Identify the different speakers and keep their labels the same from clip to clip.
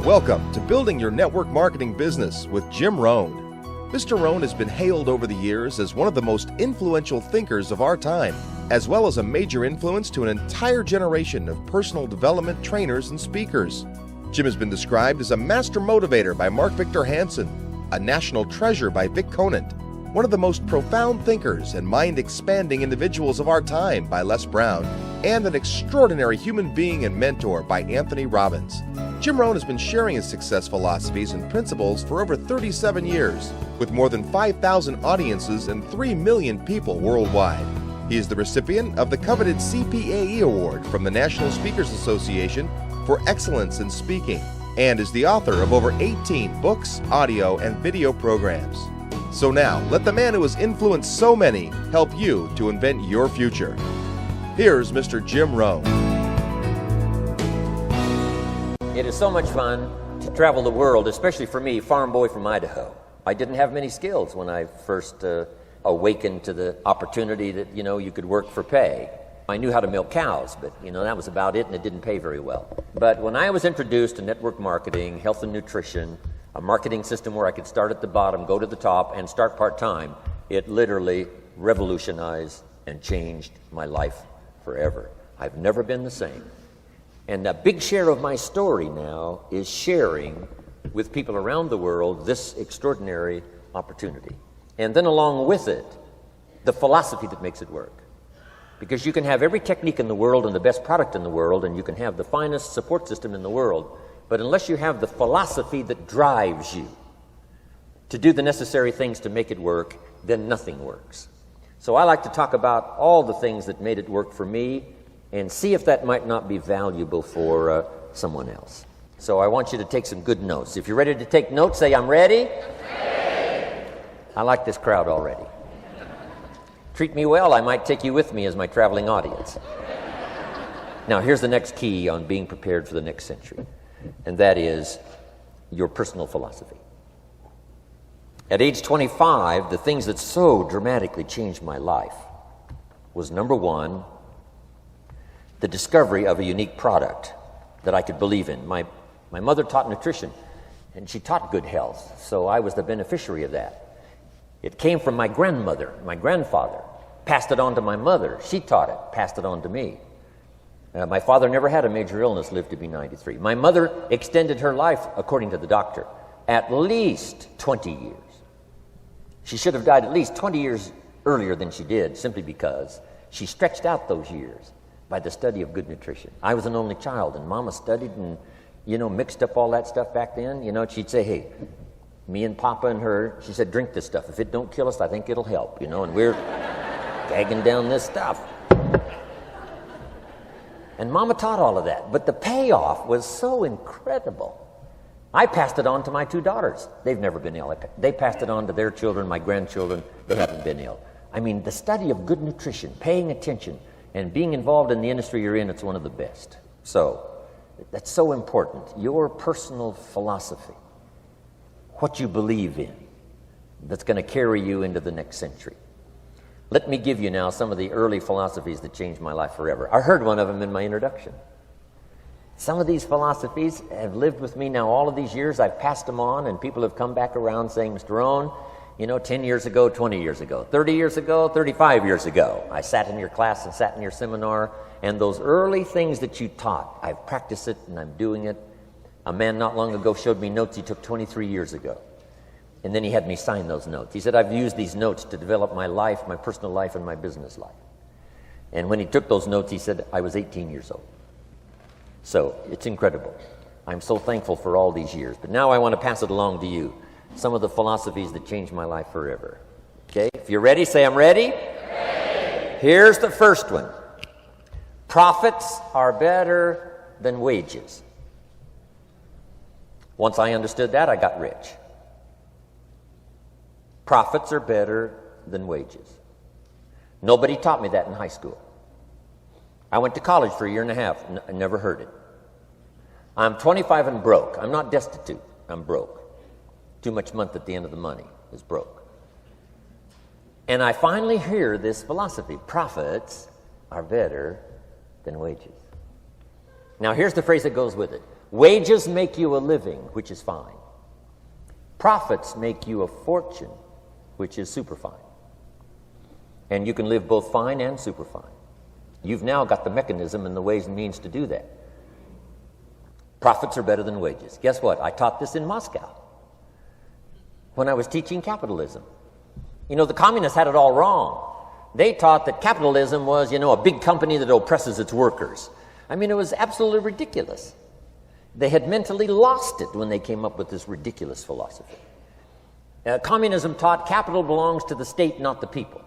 Speaker 1: Welcome to Building Your Network Marketing Business with Jim Rohn. Mr. Rohn has been hailed over the years as one of the most influential thinkers of our time, as well as a major influence to an entire generation of personal development trainers and speakers. Jim has been described as a master motivator by Mark Victor Hansen, a national treasure by Vic Conant, one of the most profound thinkers and mind-expanding individuals of our time by Les Brown, and an extraordinary human being and mentor by Anthony Robbins. Jim Rohn has been sharing his success philosophies and principles for over 37 years, with more than 5,000 audiences and 3 million people worldwide. He is the recipient of the coveted CPAE Award from the National Speakers Association for excellence in speaking, and is the author of over 18 books, audio, and video programs. So now, let the man who has influenced so many help you to invent your future. Here's Mr. Jim Rohn.
Speaker 2: It is so much fun to travel the world, especially for me, farm boy from Idaho. I didn't have many skills when I first awakened to the opportunity that, you could work for pay. I knew how to milk cows, but, that was about it, and it didn't pay very well. But when I was introduced to network marketing, health and nutrition, a marketing system where I could start at the bottom, go to the top, and start part-time, it literally revolutionized and changed my life forever. I've never been the same. And a big share of my story now is sharing with people around the world this extraordinary opportunity. And then along with it, the philosophy that makes it work. Because you can have every technique in the world and the best product in the world, and you can have the finest support system in the world, but unless you have the philosophy that drives you to do the necessary things to make it work, then nothing works. So I like to talk about all the things that made it work for me and see if that might not be valuable for someone else. So I want you to take some good notes. If you're ready to take notes, say, I'm ready. I like this crowd already. Treat me well, I might take you with me as my traveling audience. Now, here's the next key on being prepared for the next century, and that is your personal philosophy. At age 25, the things that so dramatically changed my life was, number one, the discovery of a unique product that I could believe in. My mother taught nutrition, and she taught good health, so I was the beneficiary of that. It came from my grandmother, my grandfather, passed it on to my mother. She taught it, passed it on to me. My father never had a major illness, lived to be 93. My mother extended her life, according to the doctor, at least 20 years. She should have died at least 20 years earlier than she did, simply because she stretched out those years by the study of good nutrition. I was an only child, and Mama studied and, mixed up all that stuff back then. She'd say, hey, me and Papa and her, she said, drink this stuff. If it don't kill us, I think it'll help, and we're gagging down this stuff. And Mama taught all of that, but the payoff was so incredible. I passed it on to my 2 daughters. They've never been ill. They passed it on to their children, my grandchildren. They haven't been ill. I mean, the study of good nutrition, paying attention, and being involved in the industry you're in, it's one of the best. So, that's so important. Your personal philosophy, what you believe in, that's going to carry you into the next century. Let me give you now some of the early philosophies that changed my life forever. I heard one of them in my introduction. Some of these philosophies have lived with me now all of these years. I've passed them on, and people have come back around saying, Mr. Rohn, 10 years ago, 20 years ago, 30 years ago, 35 years ago, I sat in your class and sat in your seminar, and those early things that you taught, I've practiced it and I'm doing it. A man not long ago showed me notes he took 23 years ago. And then he had me sign those notes. He said, I've used these notes to develop my life, my personal life, and my business life. And when he took those notes, he said, I was 18 years old. So it's incredible. I'm so thankful for all these years. But now I want to pass it along to you. Some of the philosophies that changed my life forever. Okay? If you're ready, say, I'm ready. Here's the first one. Profits are better than wages. Once I understood that, I got rich. Profits are better than wages. Nobody taught me that in high school. I went to college for a year and a half. I never heard it. I'm 25 and broke. I'm not destitute. I'm broke. Too much month at the end of the money is broke. And I finally hear this philosophy. Profits are better than wages. Now here's the phrase that goes with it. Wages make you a living, which is fine. Profits make you a fortune, which is super fine. And you can live both fine and super fine. You've now got the mechanism and the ways and means to do that. Profits are better than wages. Guess what? I taught this in Moscow when I was teaching capitalism. You know, the communists had it all wrong. They taught that capitalism was, a big company that oppresses its workers. I mean, it was absolutely ridiculous. They had mentally lost it when they came up with this ridiculous philosophy. Communism taught capital belongs to the state, not the people.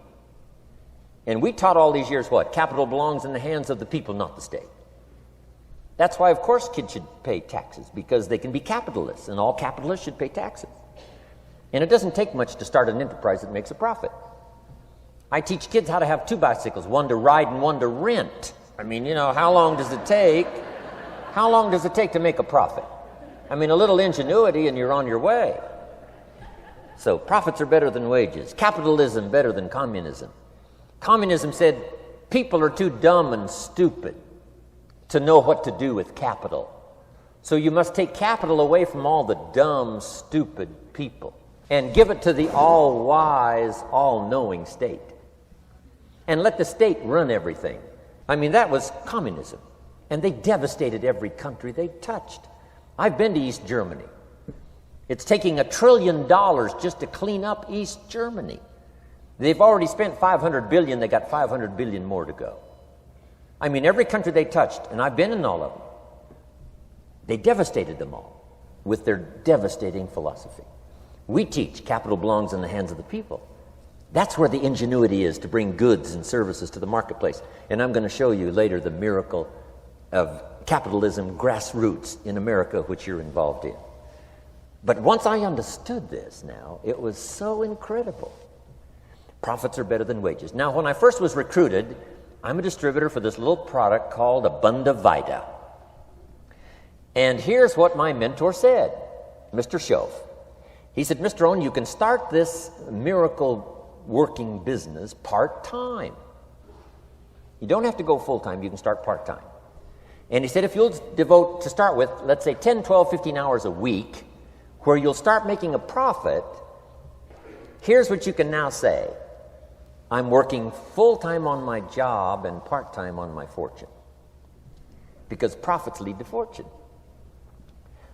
Speaker 2: And we taught all these years what? Capital belongs in the hands of the people, not the state. That's why, of course, kids should pay taxes, because they can be capitalists, and all capitalists should pay taxes. And it doesn't take much to start an enterprise that makes a profit. I teach kids how to have two bicycles, one to ride and one to rent. I mean, how long does it take? How long does it take to make a profit? I mean, a little ingenuity and you're on your way. So profits are better than wages. Capitalism better than communism. Communism said people are too dumb and stupid to know what to do with capital. So you must take capital away from all the dumb, stupid people and give it to the all-wise, all-knowing state. And let the state run everything. I mean, that was communism. And they devastated every country they touched. I've been to East Germany. It's taking $1 trillion just to clean up East Germany. They've already spent $500 billion. They got $500 billion more to go. I mean, every country they touched, and I've been in all of them, they devastated them all with their devastating philosophy. We teach capital belongs in the hands of the people. That's where the ingenuity is to bring goods and services to the marketplace. And I'm going to show you later the miracle of capitalism grassroots in America, which you're involved in. But once I understood this now, it was so incredible. Profits are better than wages. Now, when I first was recruited, I'm a distributor for this little product called Abunda Vita. And here's what my mentor said, Mr. Schoaf. He said, Mr. Rohn, you can start this miracle working business part-time. You don't have to go full-time. You can start part-time. And he said, if you'll devote, to start with, let's say 10, 12, 15 hours a week, where you'll start making a profit, here's what you can now say. I'm working full-time on my job and part-time on my fortune. Because profits lead to fortune.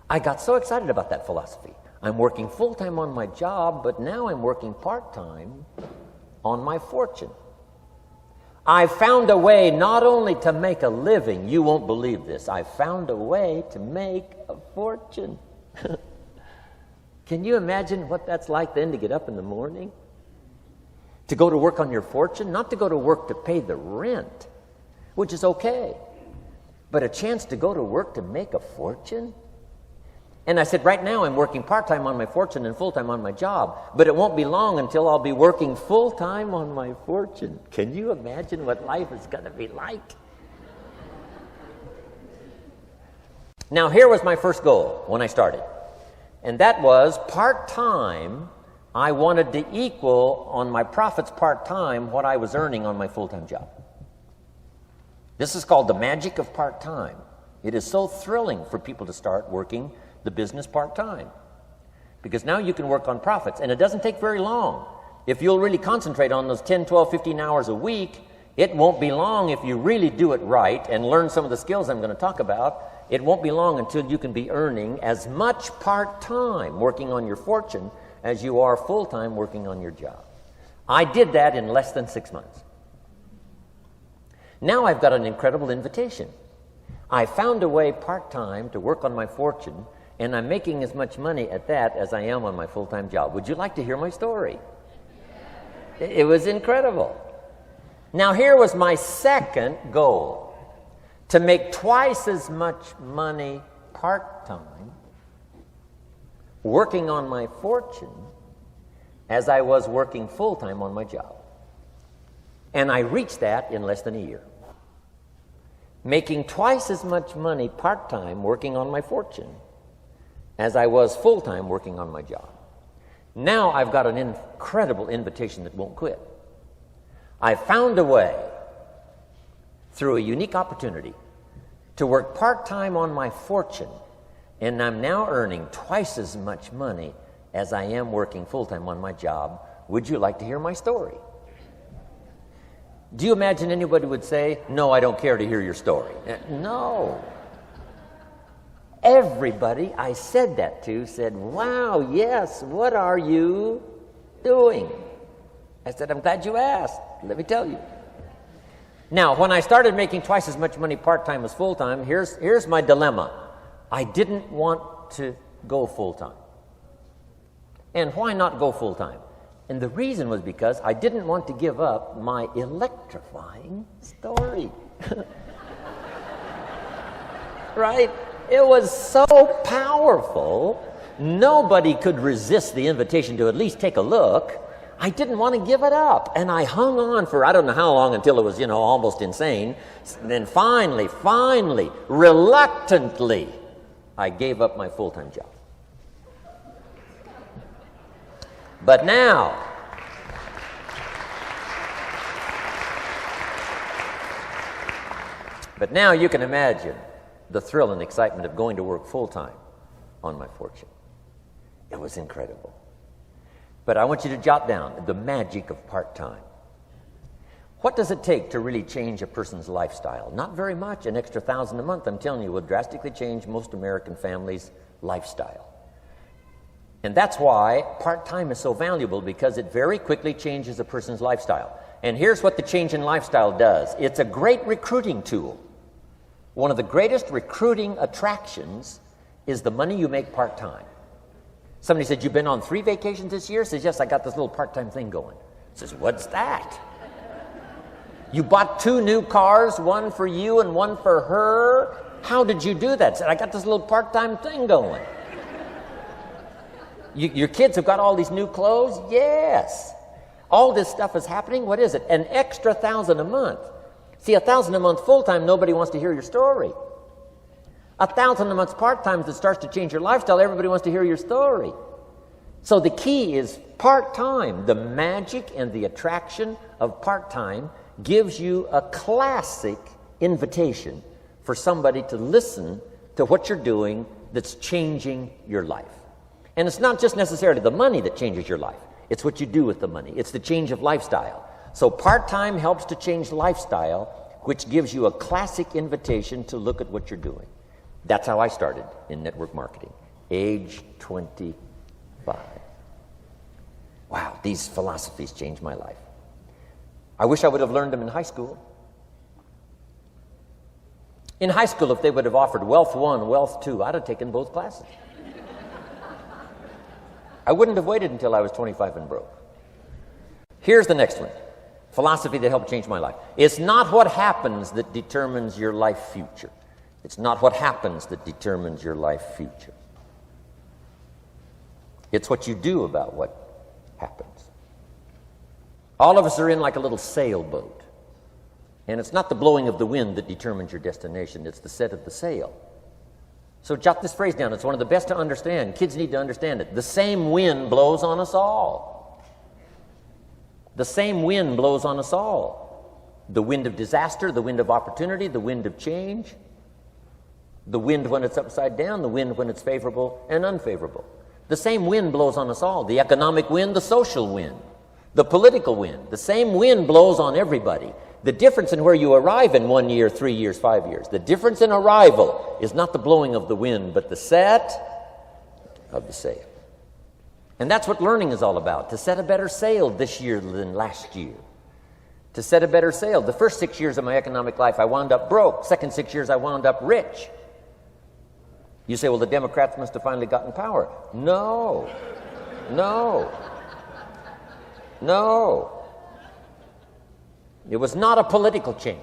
Speaker 2: I got so excited about that philosophy. I'm working full-time on my job, but now I'm working part-time on my fortune. I found a way not only to make a living, you won't believe this, I found a way to make a fortune. Can you imagine what that's like then to get up in the morning? To go to work on your fortune? Not to go to work to pay the rent, which is okay, but a chance to go to work to make a fortune? And I said, right now I'm working part-time on my fortune and full-time on my job, but it won't be long until I'll be working full-time on my fortune. Can you imagine what life is going to be like? Now, here was my first goal when I started, and that was part-time. I wanted to equal on my profits part-time what I was earning on my full-time job. This is called the magic of part-time. It is so thrilling for people to start working the business part-time, because now you can work on profits, and it doesn't take very long. If you'll really concentrate on those 10, 12, 15 hours a week, it won't be long if you really do it right and learn some of the skills I'm going to talk about. It won't be long until you can be earning as much part-time working on your fortune as you are full-time working on your job. I did that in less than 6 months. Now I've got an incredible invitation. I found a way part-time to work on my fortune, and I'm making as much money at that as I am on my full-time job. Would you like to hear my story? It was incredible. Now, here was my second goal, to make twice as much money part-time working on my fortune as I was working full-time on my job. And I reached that in less than a year. Making twice as much money part-time working on my fortune as I was full-time working on my job. Now I've got an incredible invitation that won't quit. I found a way, through a unique opportunity, to work part-time on my fortune And I'm now earning twice as much money as I am working full-time on my job. Would you like to hear my story? Do you imagine anybody would say, no, I don't care to hear your story? No. Everybody I said that to said, wow, yes, what are you doing? I said, I'm glad you asked. Let me tell you. Now, when I started making twice as much money part-time as full-time, here's my dilemma. I didn't want to go full-time. And why not go full-time? And the reason was because I didn't want to give up my electrifying story. Right? It was so powerful, nobody could resist the invitation to at least take a look. I didn't want to give it up. And I hung on for I don't know how long until it was, almost insane. And then finally, reluctantly, I gave up my full-time job. But now, you can imagine the thrill and excitement of going to work full-time on my fortune. It was incredible. But I want you to jot down the magic of part-time. What does it take to really change a person's lifestyle? Not very much. An extra $1,000 a month, I'm telling you, will drastically change most American families' lifestyle. And that's why part-time is so valuable, because it very quickly changes a person's lifestyle. And here's what the change in lifestyle does. It's a great recruiting tool. One of the greatest recruiting attractions is the money you make part-time. Somebody said, you've been on 3 vacations this year? Says, yes, I got this little part-time thing going. Says, what's that? You bought 2 new cars, one for you and one for her? How did you do that? Said, I got this little part-time thing going. Your kids have got all these new clothes? Yes. All this stuff is happening. What is it? An extra $1,000 a month. See, $1,000 a month full-time, nobody wants to hear your story. $1,000 a month part-time that starts to change your lifestyle, everybody wants to hear your story. So the key is part-time. The magic and the attraction of part-time gives you a classic invitation for somebody to listen to what you're doing that's changing your life. And it's not just necessarily the money that changes your life. It's what you do with the money. It's the change of lifestyle. So part-time helps to change lifestyle, which gives you a classic invitation to look at what you're doing. That's how I started in network marketing, age 25. Wow, these philosophies changed my life. I wish I would have learned them in high school. In high school, if they would have offered Wealth 1, Wealth 2, I'd have taken both classes. I wouldn't have waited until I was 25 and broke. Here's the next one. Philosophy that helped change my life. It's not what happens that determines your life future. It's not what happens that determines your life future. It's what you do about what happens. All of us are in like a little sailboat. And it's not the blowing of the wind that determines your destination. It's the set of the sail. So jot this phrase down. It's one of the best to understand. Kids need to understand it. The same wind blows on us all. The same wind blows on us all. The wind of disaster, the wind of opportunity, the wind of change. The wind when it's upside down, the wind when it's favorable and unfavorable. The same wind blows on us all. The economic wind, the social wind, the political wind. The same wind blows on everybody. The difference in where you arrive in 1 year, 3 years, 5 years, the difference in arrival is not the blowing of the wind, but the set of the sail. And that's what learning is all about, to set a better sail this year than last year. To set a better sail. The first 6 years of my economic life, I wound up broke. Second 6 years, I wound up rich. You say, well, the Democrats must have finally gotten power. No. It was not a political change.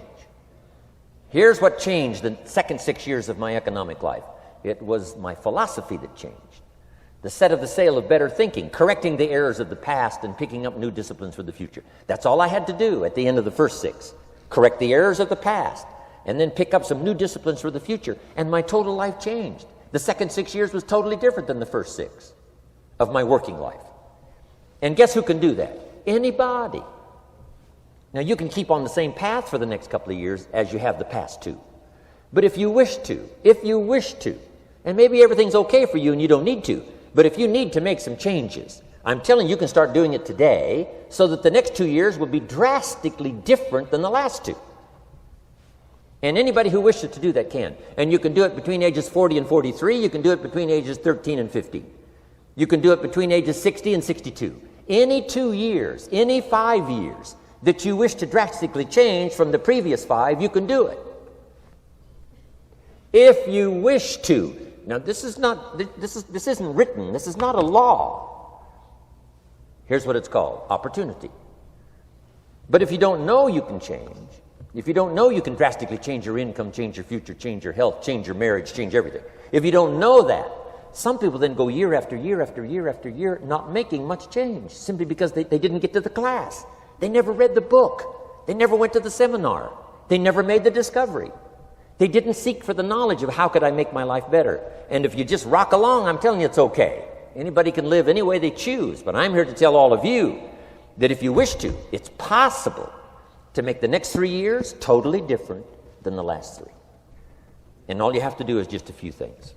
Speaker 2: Here's what changed the second 6 years of my economic life. It was my philosophy that changed. The set of the sail of better thinking, correcting the errors of the past and picking up new disciplines for the future. That's all I had to do at the end of the first 6. Correct the errors of the past and then pick up some new disciplines for the future. And my total life changed. The second 6 years was totally different than the first 6 of my working life. And guess who can do that? Anybody. Now, you can keep on the same path for the next couple of years as you have the past 2. But if you wish to, And maybe everything's okay for you and you don't need to. But if you need to make some changes, I'm telling you, you can start doing it today so that the next 2 years will be drastically different than the last 2. And anybody who wishes to do that can. And you can do it between ages 40 and 43. You can do it between ages 13 and 15. You can do it between ages 60 and 62. Any 2 years, any 5 years that you wish to drastically change from the previous 5, you can do it. If you wish to. Now, this isn't written. This is not a law. Here's what it's called: opportunity. But if you don't know you can change, if you don't know you can drastically change your income, change your future, change your health, change your marriage, change everything, if you don't know that, some people then go year after year after year after year not making much change simply because they didn't get to the class. They never read the book. They never went to the seminar. They never made the discovery. They didn't seek for the knowledge of how could I make my life better. And if you just rock along, I'm telling you it's okay. Anybody can live any way they choose, but I'm here to tell all of you that if you wish to, it's possible to make the next 3 years totally different than the last 3. And all you have to do is just a few things.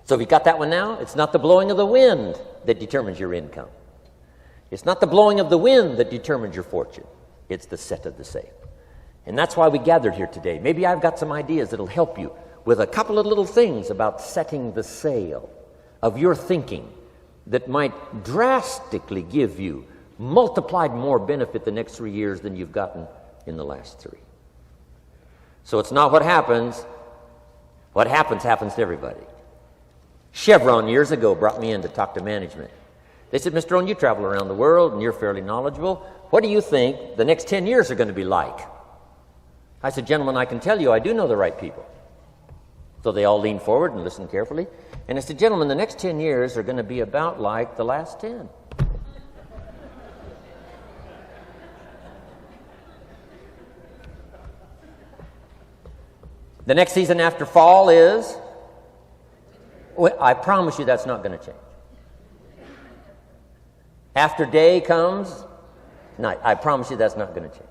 Speaker 2: So if you got that one now, it's not the blowing of the wind that determines your income. It's not the blowing of the wind that determines your fortune. It's the set of the sail. And that's why we gathered here today. Maybe I've got some ideas that'll help you with a couple of little things about setting the sail of your thinking that might drastically give you multiplied more benefit the next 3 years than you've gotten in the last 3. So it's not what happens. What happens to everybody. Chevron years ago brought me in to talk to management. They said, Mr. Rohn, you travel around the world and you're fairly knowledgeable. What do you think the next 10 years are going to be like? I said, gentlemen, I can tell you I do know the right people. So they all leaned forward and listened carefully. And I said, gentlemen, the next 10 years are going to be about like the last 10. The next season after fall is, well, I promise you that's not going to change. After day comes night. I promise you that's not going to change.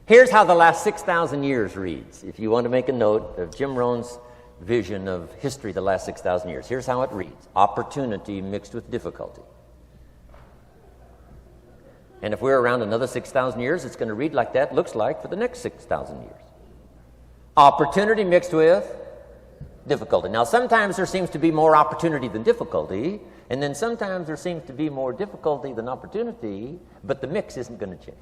Speaker 2: Here's how the last 6,000 years reads. If you want to make a note of Jim Rohn's vision of history the last 6,000 years, here's how it reads. Opportunity mixed with difficulty. And if we're around another 6,000 years, it's going to read like that looks like for the next 6,000 years. Opportunity mixed with difficulty. Now, sometimes there seems to be more opportunity than difficulty, and then sometimes there seems to be more difficulty than opportunity, but the mix isn't going to change.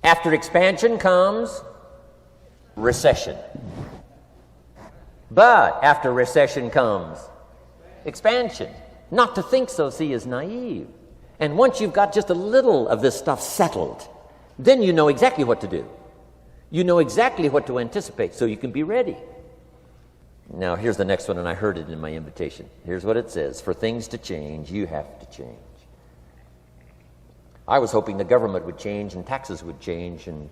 Speaker 2: After expansion comes recession. But after recession comes expansion. Not to think so, see, is naive. And once you've got just a little of this stuff settled, then you know exactly what to do. You know exactly what to anticipate, so you can be ready. Now, here's the next one, and I heard it in my invitation. Here's what it says. For things to change, you have to change. I was hoping the government would change, and taxes would change, and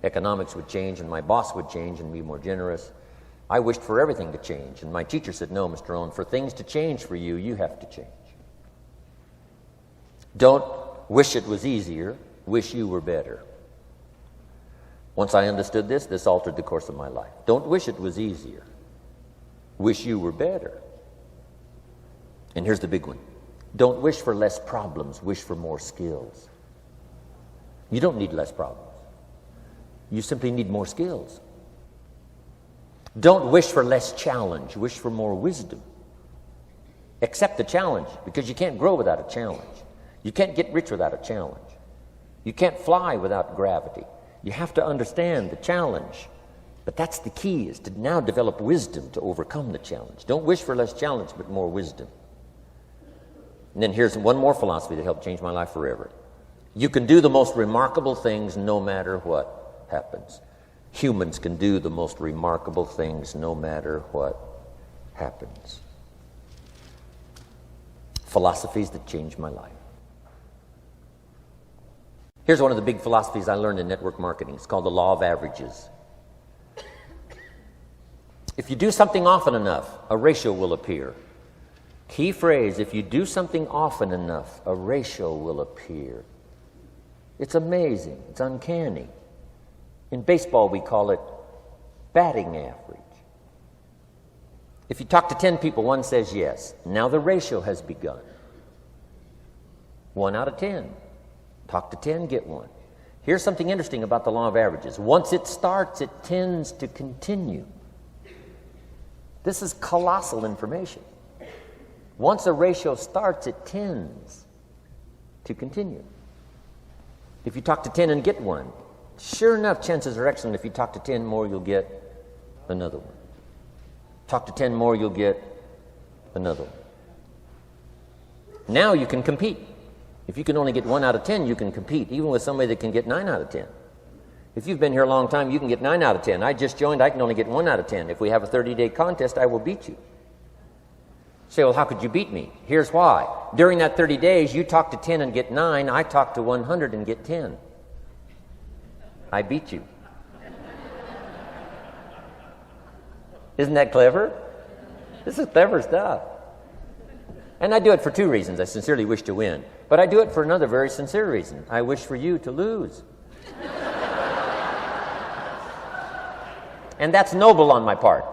Speaker 2: economics would change, and my boss would change and be more generous. I wished for everything to change, and my teacher said, no, Mr. Rohn, for things to change for you, you have to change. Don't wish it was easier, wish you were better. Once I understood this, this altered the course of my life. Don't wish it was easier. Wish you were better. And here's the big one. Don't wish for less problems. Wish for more skills. You don't need less problems. You simply need more skills. Don't wish for less challenge. Wish for more wisdom. Accept the challenge, because you can't grow without a challenge. You can't get rich without a challenge. You can't fly without gravity. You have to understand the challenge. But that's the key, is to now develop wisdom to overcome the challenge. Don't wish for less challenge, but more wisdom. And then here's one more philosophy that helped change my life forever. You can do the most remarkable things no matter what happens. Humans can do the most remarkable things no matter what happens. Philosophies that changed my life. Here's one of the big philosophies I learned in network marketing. It's called the law of averages. If you do something often enough, a ratio will appear. Key phrase, if you do something often enough, a ratio will appear. It's amazing. It's uncanny. In baseball, we call it batting average. If you talk to 10 people, one says yes. Now the ratio has begun. 1 out of 10. Talk to 10, get 1. Here's something interesting about the law of averages. Once it starts, it tends to continue. This is colossal information. Once a ratio starts, it tends to continue. If you talk to 10 and get 1, sure enough, chances are excellent. If you talk to 10 more, you'll get another one. Talk to 10 more, you'll get another one. Now you can compete. If you can only get 1 out of 10, you can compete, even with somebody that can get 9 out of 10. If you've been here a long time, you can get 9 out of 10. I just joined, I can only get 1 out of 10. If we have a 30-day contest, I will beat you. Say, well, how could you beat me? Here's why. During that 30 days, you talk to 10 and get 9. I talk to 100 and get 10. I beat you. Isn't that clever? This is clever stuff. And I do it for 2 reasons. I sincerely wish to win. But I do it for another very sincere reason. I wish for you to lose. And that's noble on my part.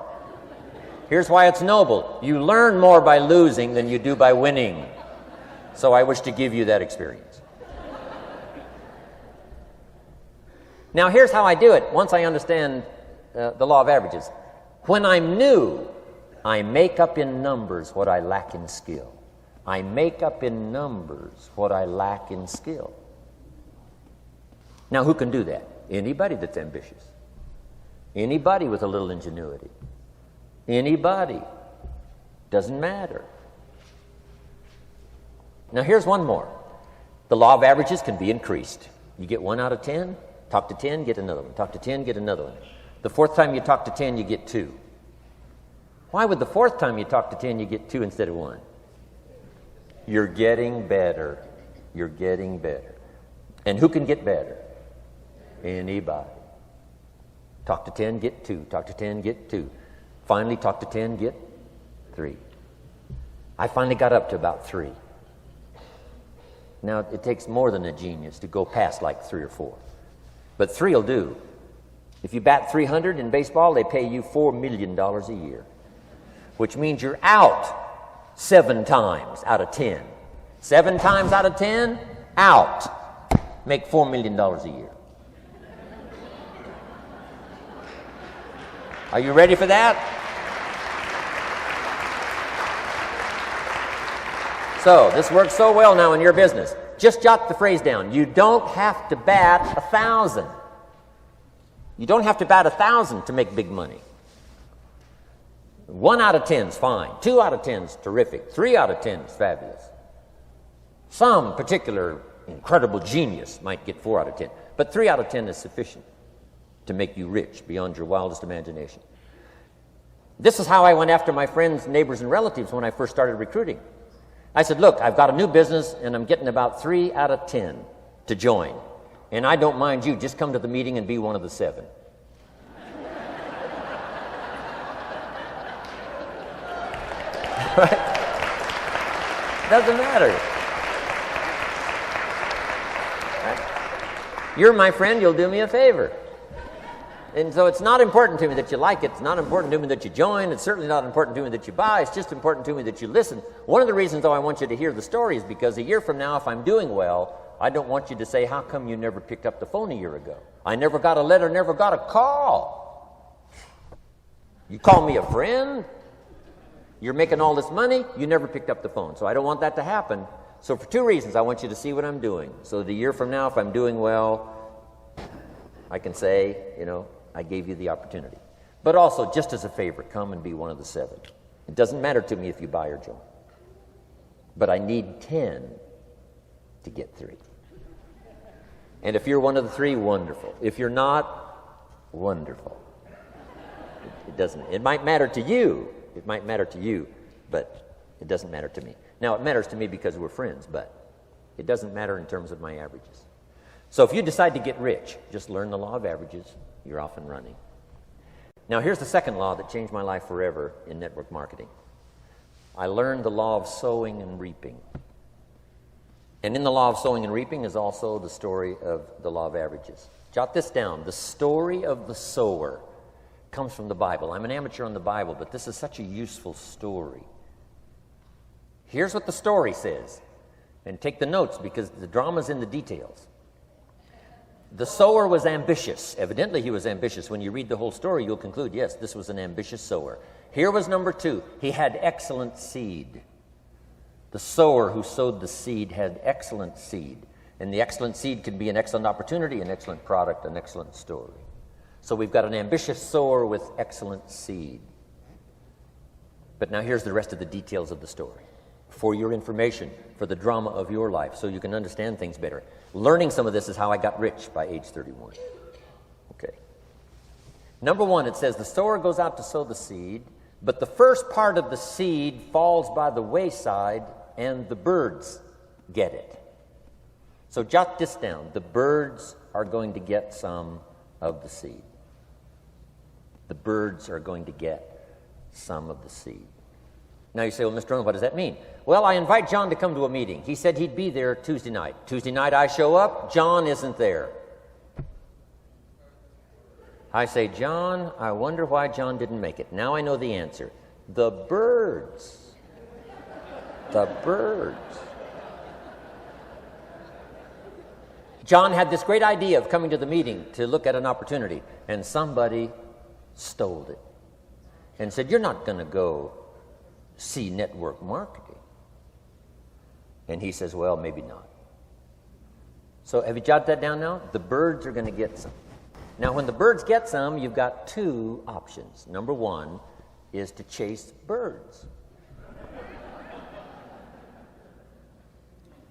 Speaker 2: Here's why it's noble. You learn more by losing than you do by winning. So I wish to give you that experience. Now here's how I do it once I understand the law of averages. When I'm new, I make up in numbers what I lack in skill. I make up in numbers what I lack in skill. Now who can do that? Anybody that's ambitious. Anybody with a little ingenuity. Anybody. Doesn't matter. Now here's one more. The law of averages can be increased. You get 1 out of 10, talk to 10, get another one. Talk to 10, get another one. The 4th time you talk to 10, you get 2. Why would the 4th time you talk to 10, you get 2 instead of 1? You're getting better. You're getting better. And who can get better? Anybody. Talk to 10, get 2. Talk to 10, get 2. Finally, talk to 10, get 3. I finally got up to about 3. Now, it takes more than a genius to go past like 3 or 4. But 3 will do. If you bat 300 in baseball, they pay you $4 million a year, which means you're out 7 times out of 10. 7 times out of 10, out. Make $4 million a year. Are you ready for that? So, this works so well now in your business. Just jot the phrase down. You don't have to bat 1,000. You don't have to bat 1,000 to make big money. 1 out of 10 is fine. 2 out of 10 is terrific. 3 out of 10 is fabulous. Some particular incredible genius might get 4 out of 10. But 3 out of 10 is sufficient to make you rich beyond your wildest imagination. This is how I went after my friends, neighbors, and relatives when I first started recruiting. I said, look, I've got a new business, and I'm getting about 3 out of 10 to join. And I don't mind you. Just come to the meeting and be one of the 7. Right? Doesn't matter. Right? You're my friend. You'll do me a favor. And so it's not important to me that you like it. It's not important to me that you join. It's certainly not important to me that you buy. It's just important to me that you listen. One of the reasons, though, I want you to hear the story is because a year from now, if I'm doing well, I don't want you to say, how come you never picked up the phone a year ago? I never got a letter, never got a call. You call me a friend? You're making all this money? You never picked up the phone. So I don't want that to happen. So for 2 reasons, I want you to see what I'm doing. So that a year from now, if I'm doing well, I can say, I gave you the opportunity. But also, just as a favor, come and be one of the 7. It doesn't matter to me if you buy or join. But I need 10 to get 3. And if you're one of the 3, wonderful. If you're not, wonderful. It doesn't. It might matter to you. It might matter to you, but it doesn't matter to me. Now, it matters to me because we're friends, but it doesn't matter in terms of my averages. So if you decide to get rich, just learn the law of averages. You're off and running. Now, here's the second law that changed my life forever in network marketing. I learned the law of sowing and reaping. And in the law of sowing and reaping is also the story of the law of averages. Jot this down. The story of the sower comes from the Bible. I'm an amateur on the Bible, but this is such a useful story. Here's what the story says. And take the notes because the drama's in the details. The sower was ambitious. Evidently, he was ambitious. When you read the whole story, you'll conclude, yes, this was an ambitious sower. Here was number 2. He had excellent seed. The sower who sowed the seed had excellent seed. And the excellent seed can be an excellent opportunity, an excellent product, an excellent story. So we've got an ambitious sower with excellent seed. But now here's the rest of the details of the story. For your information, for the drama of your life, so you can understand things better. Learning some of this is how I got rich by age 31. Okay. Number 1, it says the sower goes out to sow the seed, but the first part of the seed falls by the wayside and the birds get it. So jot this down. The birds are going to get some of the seed. The birds are going to get some of the seed. Now you say, well, Mr. Rohn, what does that mean? Well, I invite John to come to a meeting. He said he'd be there Tuesday night. Tuesday night I show up, John isn't there. I say, John, I wonder why John didn't make it. Now I know the answer. The birds. The birds. John had this great idea of coming to the meeting to look at an opportunity, and somebody stole it and said, you're not going to go see network marketing. And he says, well, maybe not. So have you jotted that down now? The birds are going to get some. Now, when the birds get some, you've got 2 options. Number 1 is to chase birds.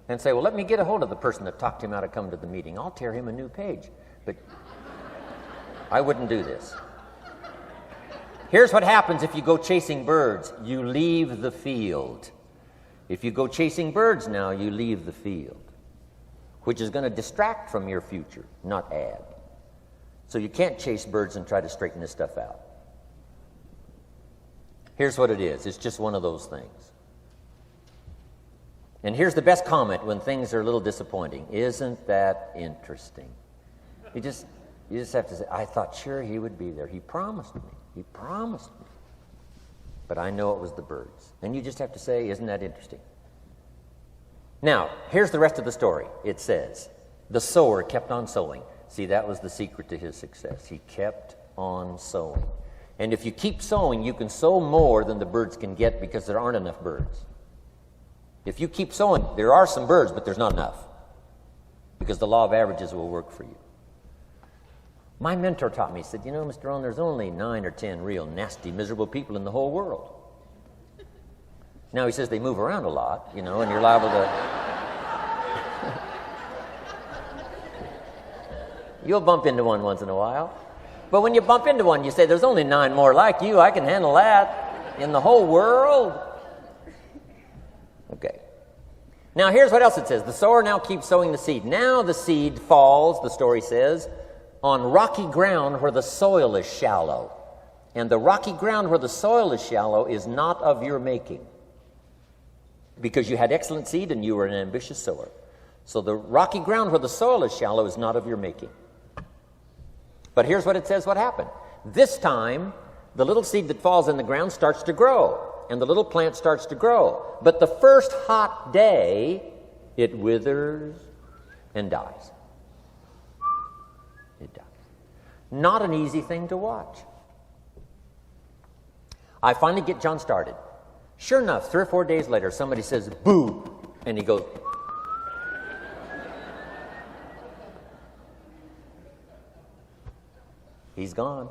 Speaker 2: And say, well, let me get a hold of the person that talked him out of coming to the meeting. I'll tear him a new page. But I wouldn't do this. Here's what happens if you go chasing birds. You leave the field. If you go chasing birds now, you leave the field, which is going to distract from your future, not add. So you can't chase birds and try to straighten this stuff out. Here's what it is. It's just one of those things. And here's the best comment when things are a little disappointing. Isn't that interesting? You just have to say, I thought sure he would be there. He promised me. He promised me. But I know it was the birds. And you just have to say, isn't that interesting? Now, here's the rest of the story. It says, the sower kept on sowing. See, that was the secret to his success. He kept on sowing. And if you keep sowing, you can sow more than the birds can get because there aren't enough birds. If you keep sowing, there are some birds, but there's not enough because the law of averages will work for you. My mentor taught me, he said, you know, Mr. Rohn, there's only 9 or 10 real nasty, miserable people in the whole world. Now, he says they move around a lot, you know, and you're liable to... You'll bump into one once in a while. But when you bump into one, you say, there's only 9 more like you. I can handle that in the whole world. Okay. Now, here's what else it says. The sower now keeps sowing the seed. Now the seed falls, the story says, on rocky ground where the soil is shallow. And the rocky ground where the soil is shallow is not of your making, because you had excellent seed and you were an ambitious sower. So the rocky ground where the soil is shallow is not of your making. But here's what it says what happened. This time, the little seed that falls in the ground starts to grow, and the little plant starts to grow. But the first hot day, it withers and dies. It dies. Not an easy thing to watch. I finally get John started. Sure enough, 3 or 4 days later, somebody says, boo, and he goes, he's gone.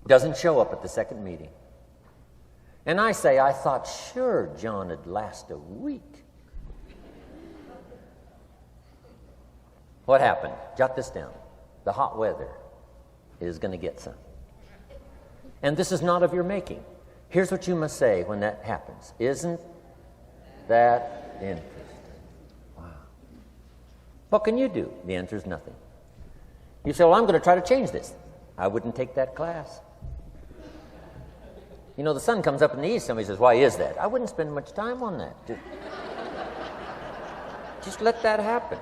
Speaker 2: Doesn't show up at the second meeting. And I say, I thought sure John would last a week. What happened? Jot this down. The hot weather is going to get some. And this is not of your making. Here's what you must say when that happens. Isn't that interesting? Wow. What can you do? The answer is nothing. You say, well, I'm going to try to change this. I wouldn't take that class. You know, the sun comes up in the east. Somebody says, why is that? I wouldn't spend much time on that. Just let that happen.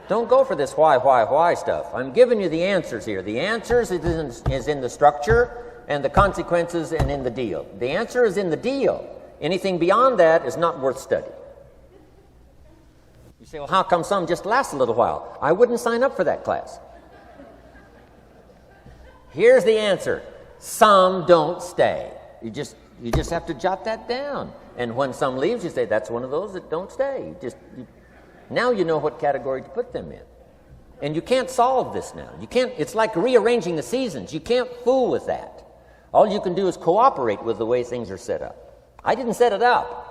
Speaker 2: Don't go for this why stuff. I'm giving you the answers here. The answers is in the structure, and the consequences and in the deal. The answer is in the deal. Anything beyond that is not worth study. You say, well, how come some just last a little while? I wouldn't sign up for that class. Here's the answer. Some don't stay. You just have to jot that down. And when some leaves, you say, that's one of those that don't stay. Now you know what category to put them in. And you can't solve this now. It's like rearranging the seasons. You can't fool with that. All you can do is cooperate with the way things are set up. I didn't set it up.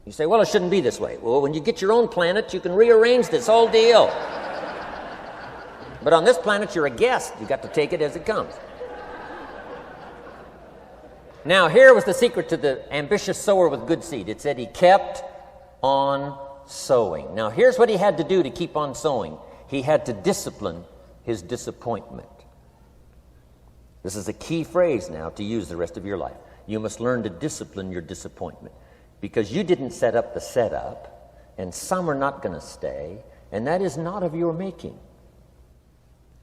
Speaker 2: You say, well, it shouldn't be this way. Well, when you get your own planet, you can rearrange this whole deal. But on this planet, you're a guest. You got to take it as it comes. Now, here was the secret to the ambitious sower with good seed. It said he kept on sowing. Now, here's what he had to do to keep on sowing. He had to discipline his disappointment. This is a key phrase now to use the rest of your life. You must learn to discipline your disappointment, because you didn't set up the setup, and some are not going to stay, and that is not of your making.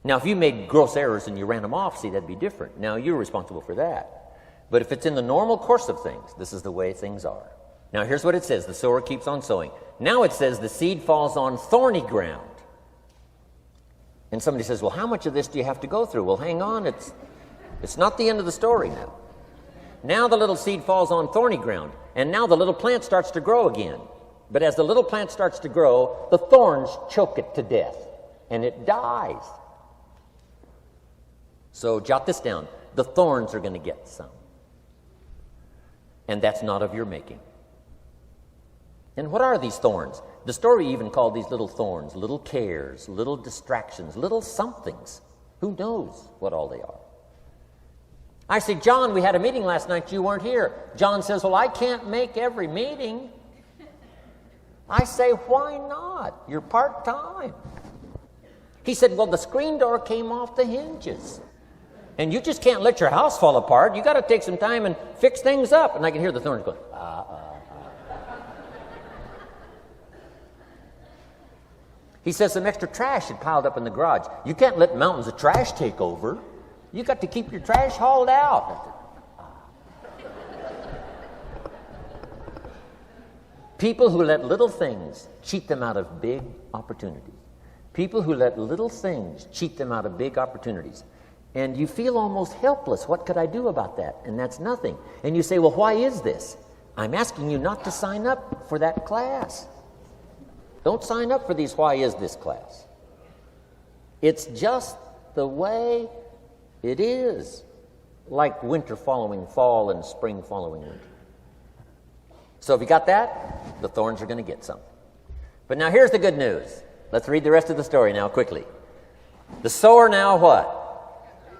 Speaker 2: Now, if you made gross errors and you ran them off, see, that'd be different. Now, you're responsible for that. But if it's in the normal course of things, this is the way things are. Now, here's what it says. The sower keeps on sowing. Now it says the seed falls on thorny ground. And somebody says, well, how much of this do you have to go through? Well, hang on. It's not the end of the story now. Now the little seed falls on thorny ground. And now the little plant starts to grow again. But as the little plant starts to grow, the thorns choke it to death. And it dies. So jot this down. The thorns are going to get some. And that's not of your making. And what are these thorns? The story even called these little thorns, little cares, little distractions, little somethings. Who knows what all they are? I say, John, we had a meeting last night. You weren't here. John says, well, I can't make every meeting. I say, why not? You're part-time. He said, well, the screen door came off the hinges. And you just can't let your house fall apart. You got to take some time and fix things up. And I can hear the thorns going, He says some extra trash had piled up in the garage. You can't let mountains of trash take over. You got to keep your trash hauled out. People who let little things cheat them out of big opportunities. People who let little things cheat them out of big opportunities. And you feel almost helpless. What could I do about that? And that's nothing. And you say, well, why is this? I'm asking you not to sign up for that class. Don't sign up for these why is this class. It's just the way it is. Like winter following fall and spring following winter. So if you got that, the thorns are going to get some. But now here's the good news. Let's read the rest of the story now quickly. The sower now what?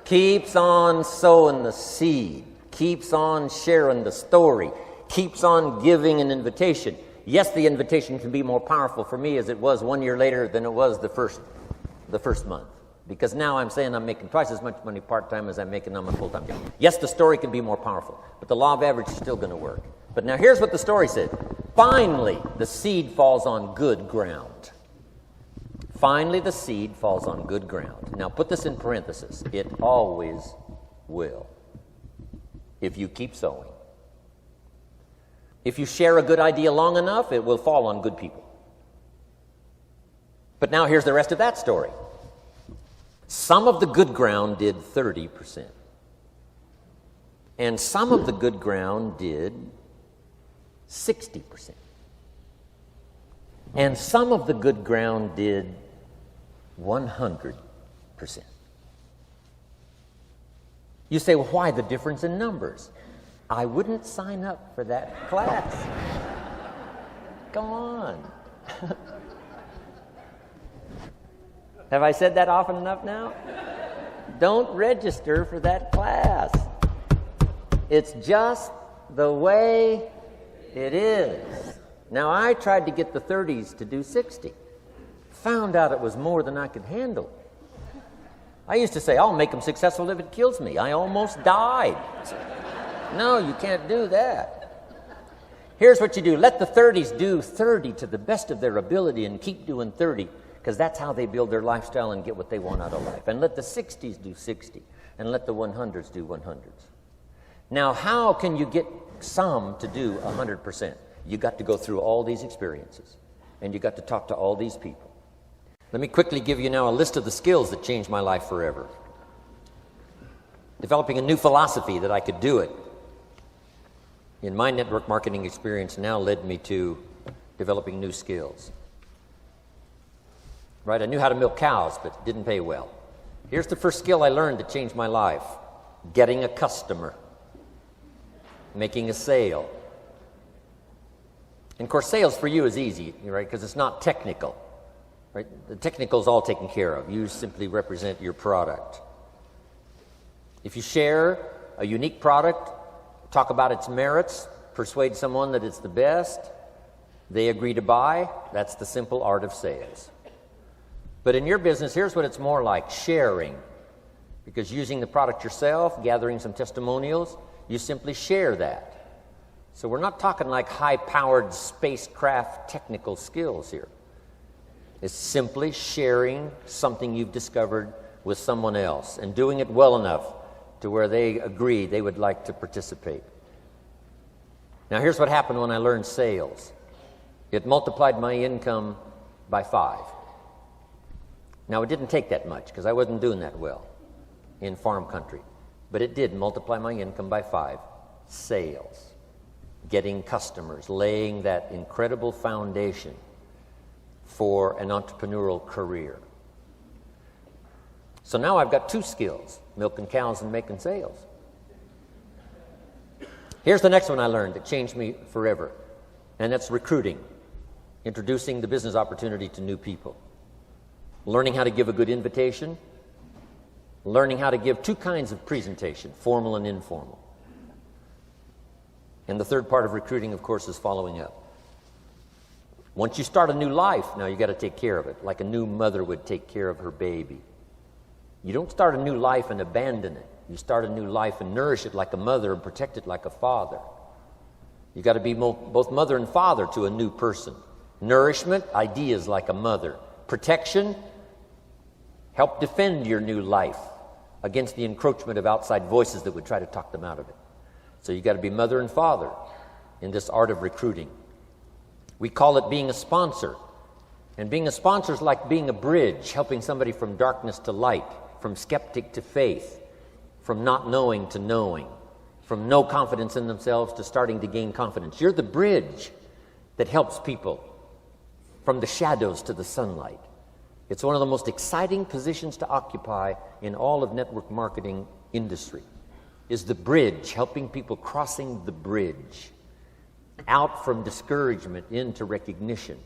Speaker 2: Keeps on sowing the seed, keeps on sharing the story, keeps on giving an invitation. Yes, the invitation can be more powerful for me as it was 1 year later than it was the first month. Because now I'm saying I'm making twice as much money part-time as I'm making on my full-time job. Yes, the story can be more powerful, but the law of average is still going to work. But now here's what the story said. Finally, the seed falls on good ground. Finally, the seed falls on good ground. Now, put this in parentheses. It always will, if you keep sowing. If you share a good idea long enough, it will fall on good people. But now here's the rest of that story. Some of the good ground did 30%. And some of the good ground did 60%. And some of the good ground did 100%. You say, well, why the difference in numbers? I wouldn't sign up for that class. Come on. Have I said that often enough now? Don't register for that class. It's just the way it is. Now, I tried to get the 30s to do 60. Found out it was more than I could handle. I used to say, I'll make them successful if it kills me. I almost died. No, you can't do that. Here's what you do. Let the 30s do 30 to the best of their ability and keep doing 30. because that's how they build their lifestyle and get what they want out of life. And let the 60s do 60, and let the 100s do 100s. Now, how can you get some to do 100%? You got to go through all these experiences, and you got to talk to all these people. Let me quickly give you now a list of the skills that changed my life forever. Developing a new philosophy that I could do it in my network marketing experience now led me to developing new skills. Right? I knew how to milk cows, but it didn't pay well. Here's the first skill I learned that changed my life: getting a customer, making a sale. And of course, sales for you is easy, right? Because it's not technical. Right? The technical is all taken care of. You simply represent your product. If you share a unique product, talk about its merits, persuade someone that it's the best, they agree to buy, that's the simple art of sales. But in your business, here's what it's more like: sharing. Because using the product yourself, gathering some testimonials, you simply share that. So we're not talking like high-powered spacecraft technical skills here. It's simply sharing something you've discovered with someone else and doing it well enough to where they agree they would like to participate. Now, here's what happened when I learned sales. It multiplied my income by 5. Now, it didn't take that much because I wasn't doing that well in farm country, but it did multiply my income by 5. Sales, getting customers, laying that incredible foundation for an entrepreneurial career. So now I've got 2 skills: milking cows and making sales. Here's the next one I learned that changed me forever, and that's recruiting, introducing the business opportunity to new people, learning how to give a good invitation, learning how to give 2 kinds of presentation, formal and informal. And the third part of recruiting, of course, is following up. Once you start a new life, now you got to take care of it, like a new mother would take care of her baby. You don't start a new life and abandon it. You start a new life and nourish it like a mother and protect it like a father. You got to be both mother and father to a new person. Nourishment, ideas like a mother. Protection, help defend your new life against the encroachment of outside voices that would try to talk them out of it. So you got to be mother and father in this art of recruiting. We call it being a sponsor. And being a sponsor is like being a bridge, helping somebody from darkness to light, from skeptic to faith, from not knowing to knowing, from no confidence in themselves to starting to gain confidence. You're the bridge that helps people from the shadows to the sunlight. It's one of the most exciting positions to occupy in all of network marketing industry, is the bridge, helping people crossing the bridge out from discouragement into recognition.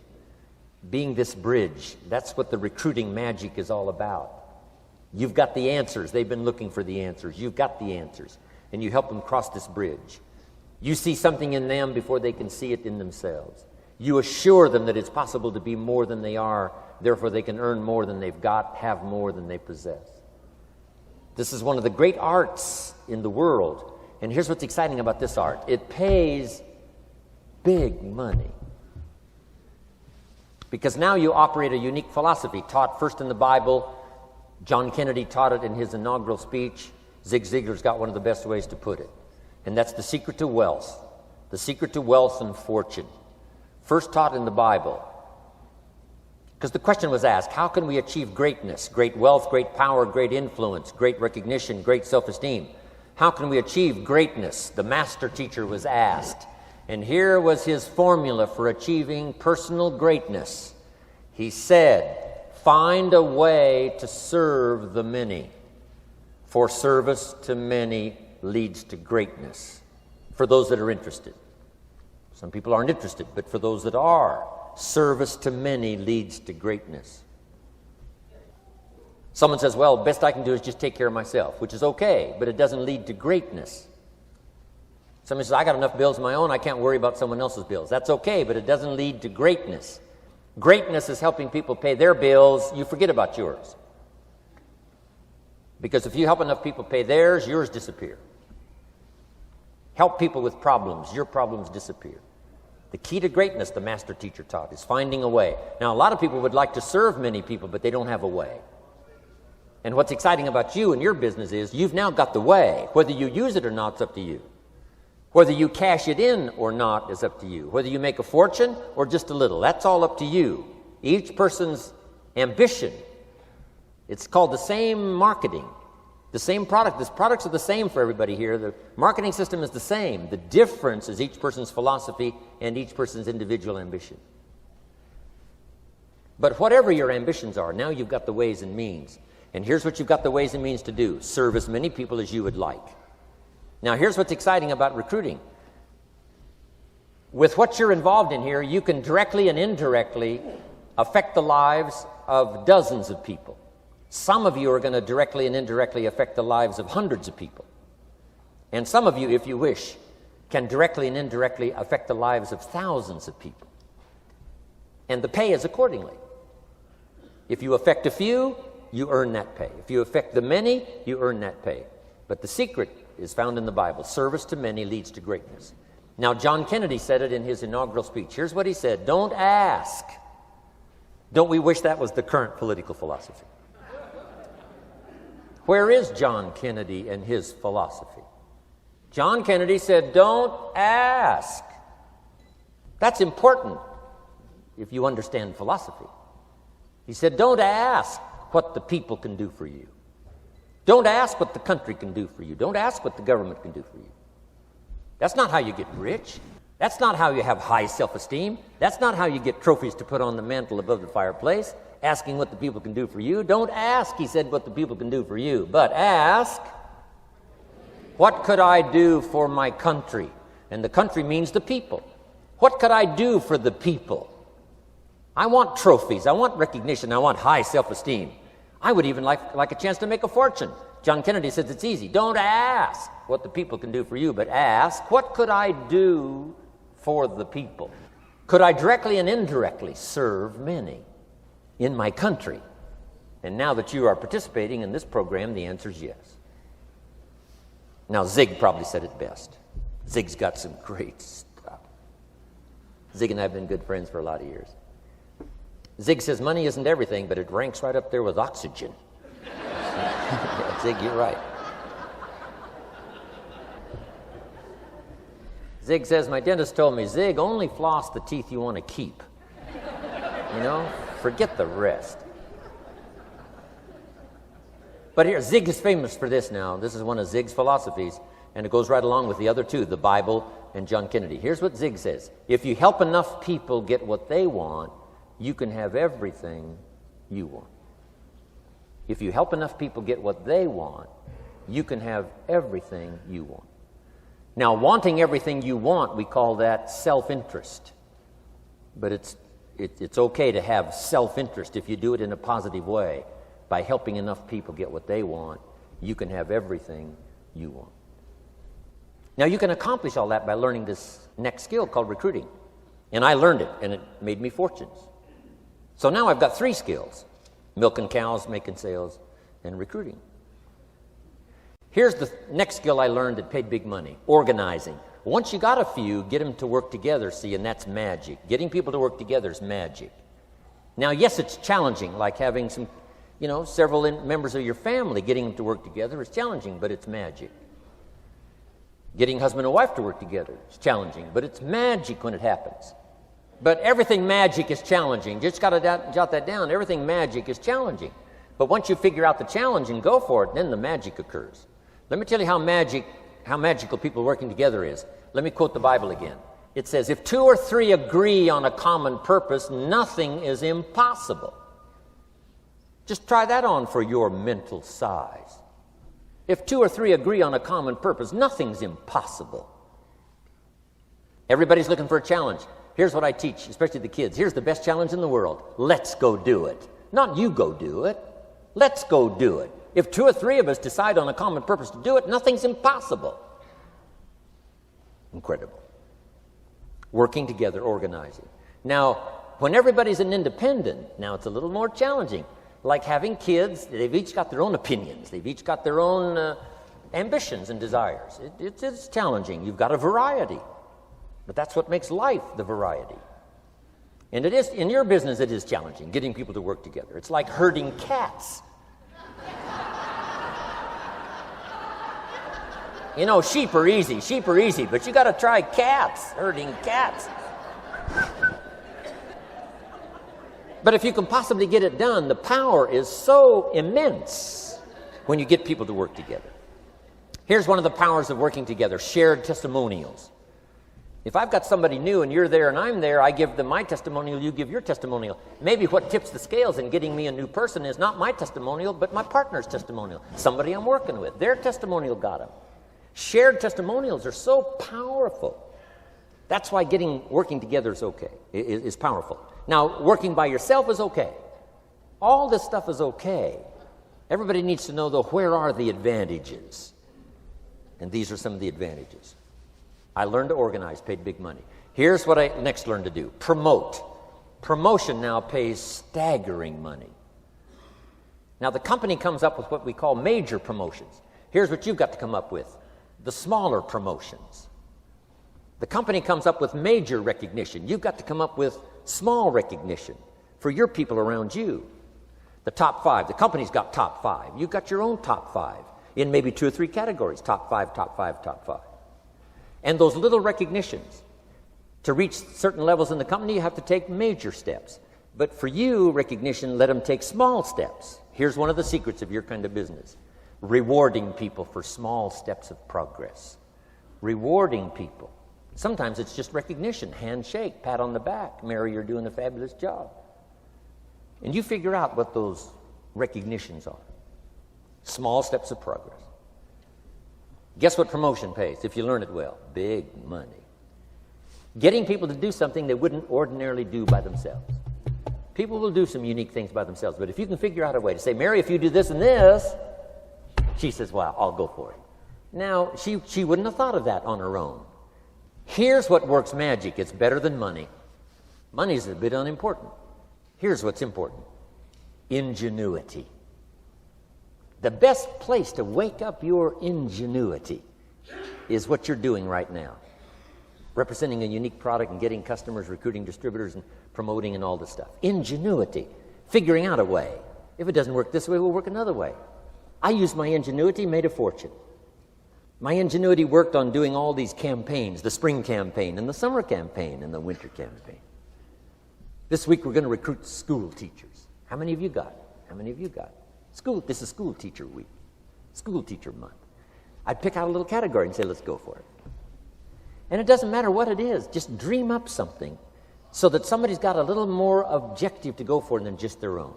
Speaker 2: Being this bridge, that's what the recruiting magic is all about. You've got the answers. They've been looking for the answers. You've got the answers, and you help them cross this bridge. You see something in them before they can see it in themselves. You assure them that it's possible to be more than they are, therefore they can earn more than they've got, have more than they possess. This is one of the great arts in the world, and here's what's exciting about this art. It pays big money. Because now you operate a unique philosophy taught first in the Bible. John Kennedy taught it in his inaugural speech. Zig Ziglar's got one of the best ways to put it. And that's the secret to wealth. The secret to wealth and fortune. First taught in the Bible. Because the question was asked, how can we achieve greatness, great wealth, great power, great influence, great recognition, great self-esteem? How can we achieve greatness? The master teacher was asked. And here was his formula for achieving personal greatness. He said, find a way to serve the many, for service to many leads to greatness. For those that are interested. Some people aren't interested, but for those that are, service to many leads to greatness. Someone says, well, best I can do is just take care of myself, which is okay, but it doesn't lead to greatness. Somebody says, I got enough bills of my own, I can't worry about someone else's bills. That's okay, but it doesn't lead to greatness. Greatness is helping people pay their bills, you forget about yours. Because if you help enough people pay theirs, yours disappear. Help people with problems, your problems disappear. The key to greatness, the master teacher taught, is finding a way. Now, a lot of people would like to serve many people, but they don't have a way. And what's exciting about you and your business is you've now got the way. Whether you use it or not, it's up to you. Whether you cash it in or not is up to you. Whether you make a fortune or just a little, that's all up to you. Each person's ambition, it's called the same marketing, the same product. The products are the same for everybody here. The marketing system is the same. The difference is each person's philosophy and each person's individual ambition. But whatever your ambitions are, now you've got the ways and means. And here's what you've got the ways and means to do. Serve as many people as you would like. Now, here's what's exciting about recruiting. With what you're involved in here, you can directly and indirectly affect the lives of dozens of people. Some of you are going to directly and indirectly affect the lives of hundreds of people. And some of you, if you wish, can directly and indirectly affect the lives of thousands of people. And the pay is accordingly. If you affect a few, you earn that pay. If you affect the many, you earn that pay. But the secret is found in the Bible. Service to many leads to greatness. Now, John Kennedy said it in his inaugural speech. Here's what he said: don't ask. Don't we wish that was the current political philosophy? Where is John Kennedy and his philosophy? John Kennedy said, don't ask. That's important if you understand philosophy. He said, don't ask what the people can do for you. Don't ask what the country can do for you. Don't ask what the government can do for you. That's not how you get rich. That's not how you have high self-esteem. That's not how you get trophies to put on the mantle above the fireplace, asking what the people can do for you. Don't ask, he said, what the people can do for you, but ask, what could I do for my country? And the country means the people. What could I do for the people? I want trophies. I want recognition. I want high self-esteem. I would even like a chance to make a fortune. John Kennedy says it's easy. Don't ask what the people can do for you, but ask, what could I do for the people? Could I directly and indirectly serve many in my country? And now that you are participating in this program, the answer is yes. Now, Zig probably said it best. Zig's got some great stuff. Zig and I have been good friends for a lot of years. Zig says money isn't everything, but it ranks right up there with oxygen. Yeah, Zig, you're right. Zig says, my dentist told me, Zig, only floss the teeth you want to keep. You know, forget the rest. But here, Zig is famous for this now. This is one of Zig's philosophies, and it goes right along with the other two, the Bible and John Kennedy. Here's what Zig says. If you help enough people get what they want, you can have everything you want. If you help enough people get what they want, you can have everything you want. Now, wanting everything you want, we call that self-interest. But it's okay to have self-interest if you do it in a positive way. By helping enough people get what they want, you can have everything you want. Now, you can accomplish all that by learning this next skill called recruiting. And I learned it, and it made me fortunes. So now I've got 3 skills: milking cows, making sales, and recruiting. Here's the next skill I learned that paid big money: organizing. Once you got a few, get them to work together, see, and that's magic. Getting people to work together is magic. Now, yes, it's challenging, like having several members of your family. Getting them to work together is challenging, but it's magic. Getting husband and wife to work together is challenging, but it's magic when it happens. But everything magic is challenging. Just got to jot that down. Everything magic is challenging. But once you figure out the challenge and go for it, then the magic occurs. Let me tell you how magical people working together is. Let me quote the Bible again. It says, if 2 or 3 agree on a common purpose, nothing is impossible. Just try that on for your mental size. If 2 or 3 agree on a common purpose, nothing's impossible. Everybody's looking for a challenge. Here's what I teach, especially the kids. Here's the best challenge in the world. Let's go do it. Not you go do it. Let's go do it. If 2 or 3 of us decide on a common purpose to do it, nothing's impossible. Incredible. Working together, organizing. Now, when everybody's an independent, now it's a little more challenging. Like having kids, they've each got their own opinions. They've each got their own ambitions and desires. It's challenging. You've got a variety. But that's what makes life the variety. And it is, in your business, it is challenging, getting people to work together. It's like herding cats. You know, sheep are easy, but you got to try cats, herding cats. But if you can possibly get it done, the power is so immense when you get people to work together. Here's one of the powers of working together, shared testimonials. If I've got somebody new and you're there and I'm there, I give them my testimonial, you give your testimonial. Maybe what tips the scales in getting me a new person is not my testimonial, but my partner's testimonial. Somebody I'm working with, their testimonial got them. Shared testimonials are so powerful. That's why working together is okay, is powerful. Now, working by yourself is okay. All this stuff is okay. Everybody needs to know, though, where are the advantages? And these are some of the advantages. I learned to organize, paid big money. Here's what I next learned to do. Promote. Promotion now pays staggering money. Now, the company comes up with what we call major promotions. Here's what you've got to come up with. The smaller promotions. The company comes up with major recognition. You've got to come up with small recognition for your people around you. The top 5. The company's got top 5. You've got your own top 5 in maybe 2 or 3 categories. Top 5, top 5, top 5. And those little recognitions, to reach certain levels in the company, you have to take major steps. But for you, recognition, let them take small steps. Here's one of the secrets of your kind of business. Rewarding people for small steps of progress. Rewarding people. Sometimes it's just recognition, handshake, pat on the back. Mary, you're doing a fabulous job. And you figure out what those recognitions are. Small steps of progress. Guess what promotion pays if you learn it well? Big money. Getting people to do something they wouldn't ordinarily do by themselves. People will do some unique things by themselves, but if you can figure out a way to say, Mary, if you do this and this, she says, well, I'll go for it. Now, she wouldn't have thought of that on her own. Here's what works magic. It's better than money. Money's a bit unimportant. Here's what's important. Ingenuity. The best place to wake up your ingenuity is what you're doing right now. Representing a unique product and getting customers, recruiting distributors, and promoting and all this stuff. Ingenuity. Figuring out a way. If it doesn't work this way, we'll work another way. I used my ingenuity, made a fortune. My ingenuity worked on doing all these campaigns, the spring campaign and the summer campaign and the winter campaign. This week we're going to recruit school teachers. How many of you got? How many of you got? This is school teacher week, school teacher month. I'd pick out a little category and say, let's go for it. And it doesn't matter what it is, just dream up something so that somebody's got a little more objective to go for than just their own.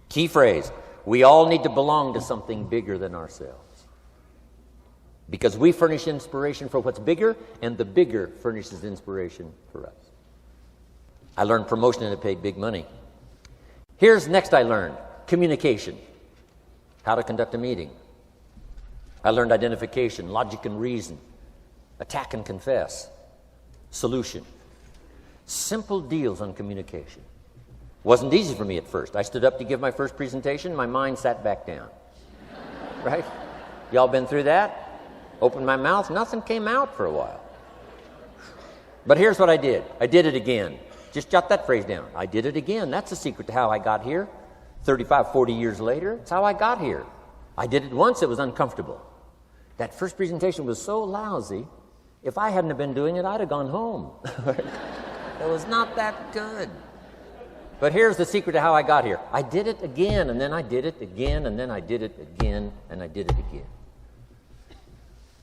Speaker 2: Key phrase, we all need to belong to something bigger than ourselves. Because we furnish inspiration for what's bigger, and the bigger furnishes inspiration for us. I learned promotion and it paid big money. Here's next I learned, communication. How to conduct a meeting. I learned identification, logic and reason, attack and confess, solution. Simple deals on communication. Wasn't easy for me at first. I stood up to give my first presentation, my mind sat back down. Right? Y'all been through that? Opened my mouth, nothing came out for a while. But here's what I did. I did it again. Just jot that phrase down. I did it again. That's the secret to how I got here. 35, 40 years later, it's how I got here. I did it once, it was uncomfortable. That first presentation was so lousy, if I hadn't have been doing it, I'd have gone home. It was not that good. But here's the secret to how I got here. I did it again, and then I did it again, and then I did it again, and I did it again.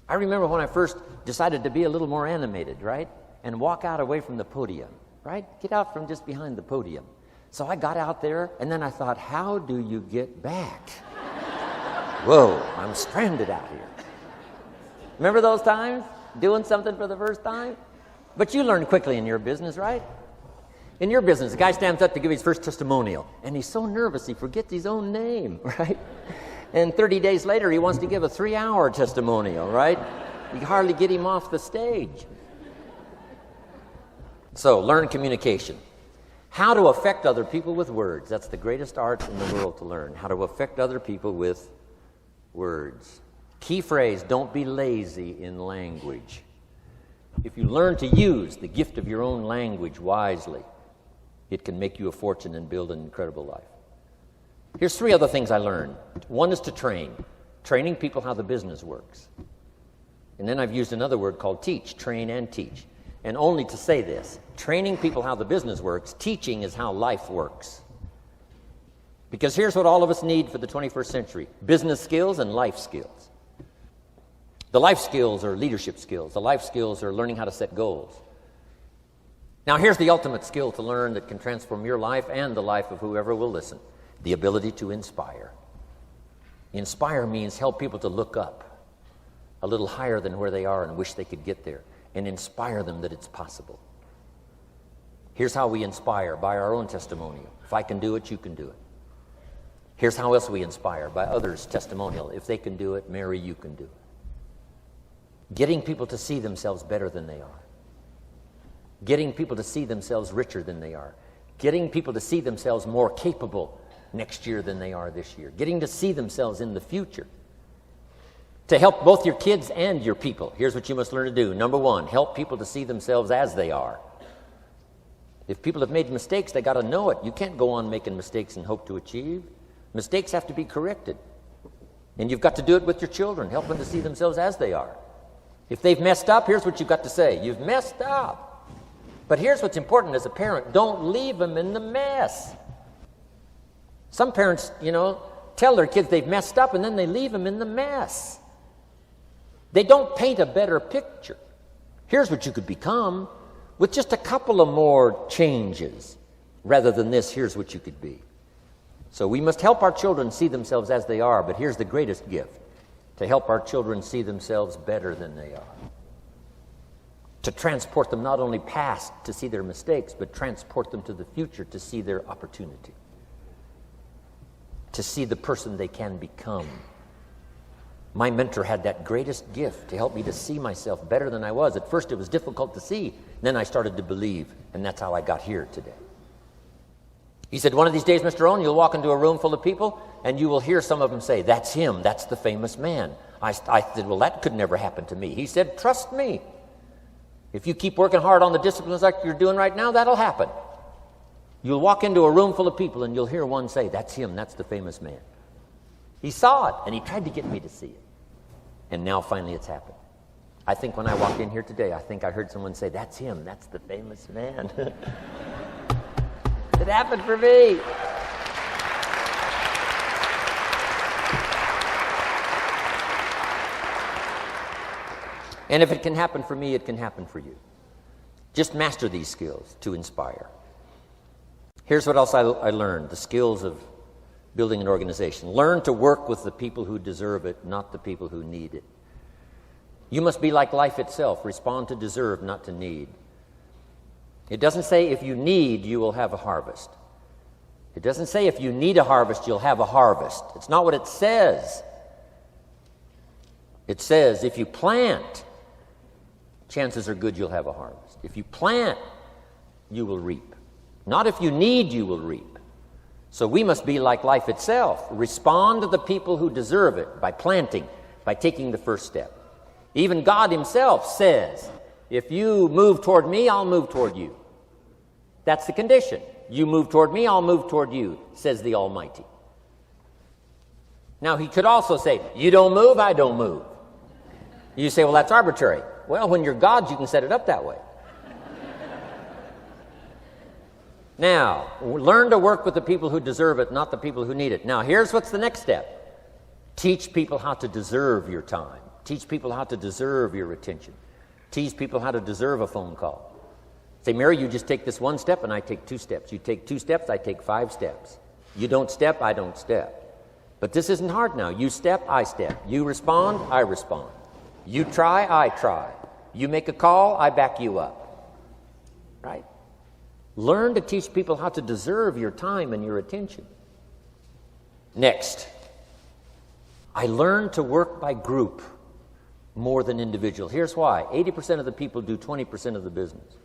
Speaker 2: I remember when I first decided to be a little more animated, right? And walk out away from the podium, right? Get out from just behind the podium. So I got out there, and then I thought, how do you get back? Whoa, I'm stranded out here. Remember those times? Doing something for the first time? But you learn quickly in your business, right? In your business, the guy stands up to give his first testimonial, and he's so nervous he forgets his own name, right? And 30 days later, he wants to give a 3-hour testimonial, right? You can hardly get him off the stage. So, learn communication. How to affect other people with words. That's the greatest art in the world to learn. How to affect other people with words. Key phrase, don't be lazy in language. If you learn to use the gift of your own language wisely, it can make you a fortune and build an incredible life. Here's 3 other things I learned. One is to train, training people how the business works. And then I've used another word called teach, train and teach. And only to say this, training people how the business works, teaching is how life works. Because here's what all of us need for the 21st century: business skills and life skills. The life skills are leadership skills. The life skills are learning how to set goals. Now here's the ultimate skill to learn that can transform your life and the life of whoever will listen: the ability to inspire. Inspire means help people to look up a little higher than where they are and wish they could get there, and inspire them that it's possible. Here's how we inspire: by our own testimonial. If I can do it, you can do it. Here's how else we inspire: by others' testimonial. If they can do it, Mary, you can do it. Getting people to see themselves better than they are. Getting people to see themselves richer than they are. Getting people to see themselves more capable next year than they are this year. Getting to see themselves in the future. To help both your kids and your people, here's what you must learn to do. Number 1, help people to see themselves as they are. If people have made mistakes, they got to know it. You can't go on making mistakes and hope to achieve. Mistakes have to be corrected. And you've got to do it with your children. Help them to see themselves as they are. If they've messed up, here's what you've got to say: you've messed up. But here's what's important as a parent: don't leave them in the mess. Some parents, tell their kids they've messed up and then they leave them in the mess. They don't paint a better picture. Here's what you could become with just a couple of more changes. Rather than this, here's what you could be. So we must help our children see themselves as they are, but here's the greatest gift: to help our children see themselves better than they are. To transport them not only past to see their mistakes, but transport them to the future to see their opportunity. To see the person they can become. My mentor had that greatest gift to help me to see myself better than I was. At first it was difficult to see. Then I started to believe, and that's how I got here today. He said, one of these days, Mr. Rohn, you'll walk into a room full of people, and you will hear some of them say, "That's him, that's the famous man." I said, well, that could never happen to me. He said, trust me. If you keep working hard on the disciplines like you're doing right now, that'll happen. You'll walk into a room full of people, and you'll hear one say, "That's him, that's the famous man." He saw it, and he tried to get me to see it. And now finally it's happened. I think when I walked in here today, I think I heard someone say, "That's him, that's the famous man." It happened for me. And if it can happen for me, it can happen for you. Just master these skills to inspire. Here's what else I learned: the skills of building an organization. Learn to work with the people who deserve it, not the people who need it. You must be like life itself. Respond to deserve, not to need. It doesn't say if you need, you will have a harvest. It doesn't say if you need a harvest, you'll have a harvest. It's not what it says. It says if you plant, chances are good you'll have a harvest. If you plant, you will reap. Not if you need, you will reap. So we must be like life itself. Respond to the people who deserve it by planting, by taking the first step. Even God himself says, if you move toward me, I'll move toward you. That's the condition. You move toward me, I'll move toward you, says the Almighty. Now he could also say, you don't move, I don't move. You say, well, that's arbitrary. Well, when you're God, you can set it up that way. Now, learn to work with the people who deserve it, not the people who need it. Now, here's what's the next step. Teach people how to deserve your time. Teach people how to deserve your attention. Teach people how to deserve a phone call. Say, Mary, you just take this one step and I take 2 steps. You take 2 steps, I take 5 steps. You don't step, I don't step. But this isn't hard now. You step, I step. You respond, I respond. You try, I try. You make a call, I back you up. Right? Learn to teach people how to deserve your time and your attention. Next, I learned to work by group more than individual. Here's why. 80% of the people do 20% of the business.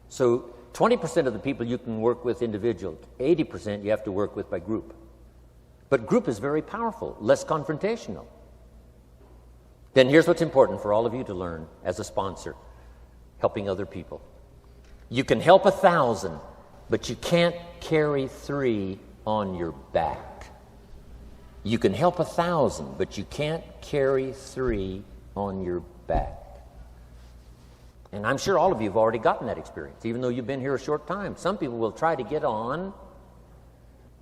Speaker 2: So 20% of the people you can work with individual. 80% you have to work with by group. But group is very powerful, less confrontational. Then here's what's important for all of you to learn as a sponsor, helping other people. You can help 1,000, but you can't carry 3 on your back. You can help 1,000, but you can't carry 3 on your back. And I'm sure all of you have already gotten that experience, even though you've been here a short time. Some people will try to get on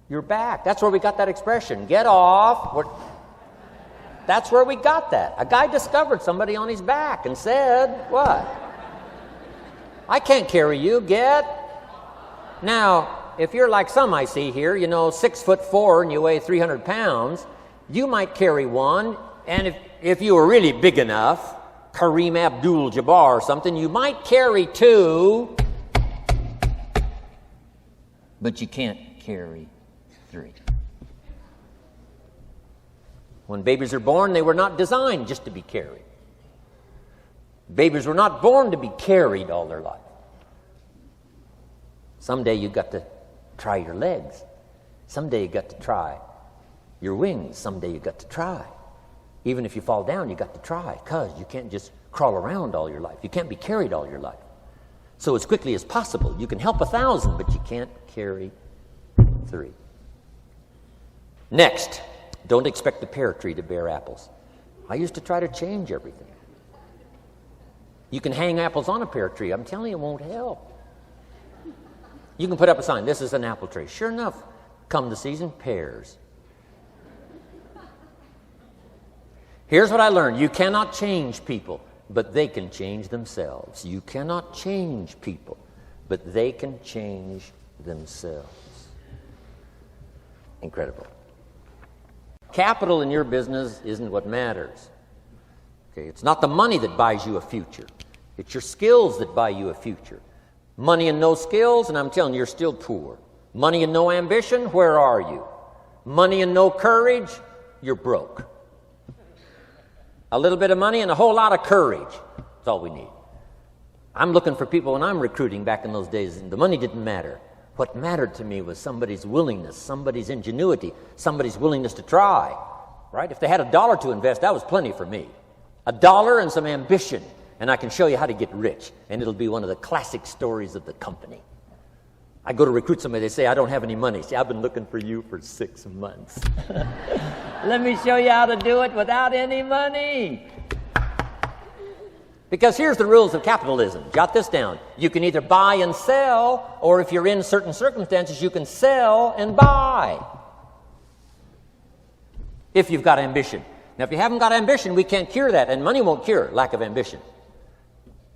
Speaker 2: your back. That's where we got that expression, get off. That's where we got that. A guy discovered somebody on his back and said, what? I can't carry you, get. Now, if you're like some I see here, 6'4" and you weigh 300 pounds, you might carry one, and if you were really big enough, Kareem Abdul-Jabbar or something, you might carry 2, but you can't carry 3. When babies are born, they were not designed just to be carried. Babies were not born to be carried all their life. Someday you got to try your legs. Someday you got to try your wings. Someday you got to try. Even if you fall down, you got to try, because you can't just crawl around all your life. You can't be carried all your life. So as quickly as possible, you can help 1,000, but you can't carry 3. Next, don't expect the pear tree to bear apples. I used to try to change everything. You can hang apples on a pear tree. I'm telling you, it won't help. You can put up a sign, this is an apple tree. Sure enough, come the season, pears. Here's what I learned. You cannot change people, but they can change themselves. You cannot change people, but they can change themselves. Incredible. Capital in your business isn't what matters. Okay, it's not the money that buys you a future. It's your skills that buy you a future. Money and no skills, and I'm telling you, you're still poor. Money and no ambition, where are you? Money and no courage, you're broke. A little bit of money and a whole lot of courage. That's all we need. I'm looking for people when I'm recruiting back in those days, and the money didn't matter. What mattered to me was somebody's willingness, somebody's ingenuity, somebody's willingness to try. Right? If they had $1 to invest, that was plenty for me. $1 and some ambition, and I can show you how to get rich. And it'll be one of the classic stories of the company. I go to recruit somebody, they say, I don't have any money. See, I've been looking for you for 6 months. Let me show you how to do it without any money. Because here's the rules of capitalism. Jot this down. You can either buy and sell, or if you're in certain circumstances, you can sell and buy. If you've got ambition. Now, if you haven't got ambition, we can't cure that, and money won't cure lack of ambition.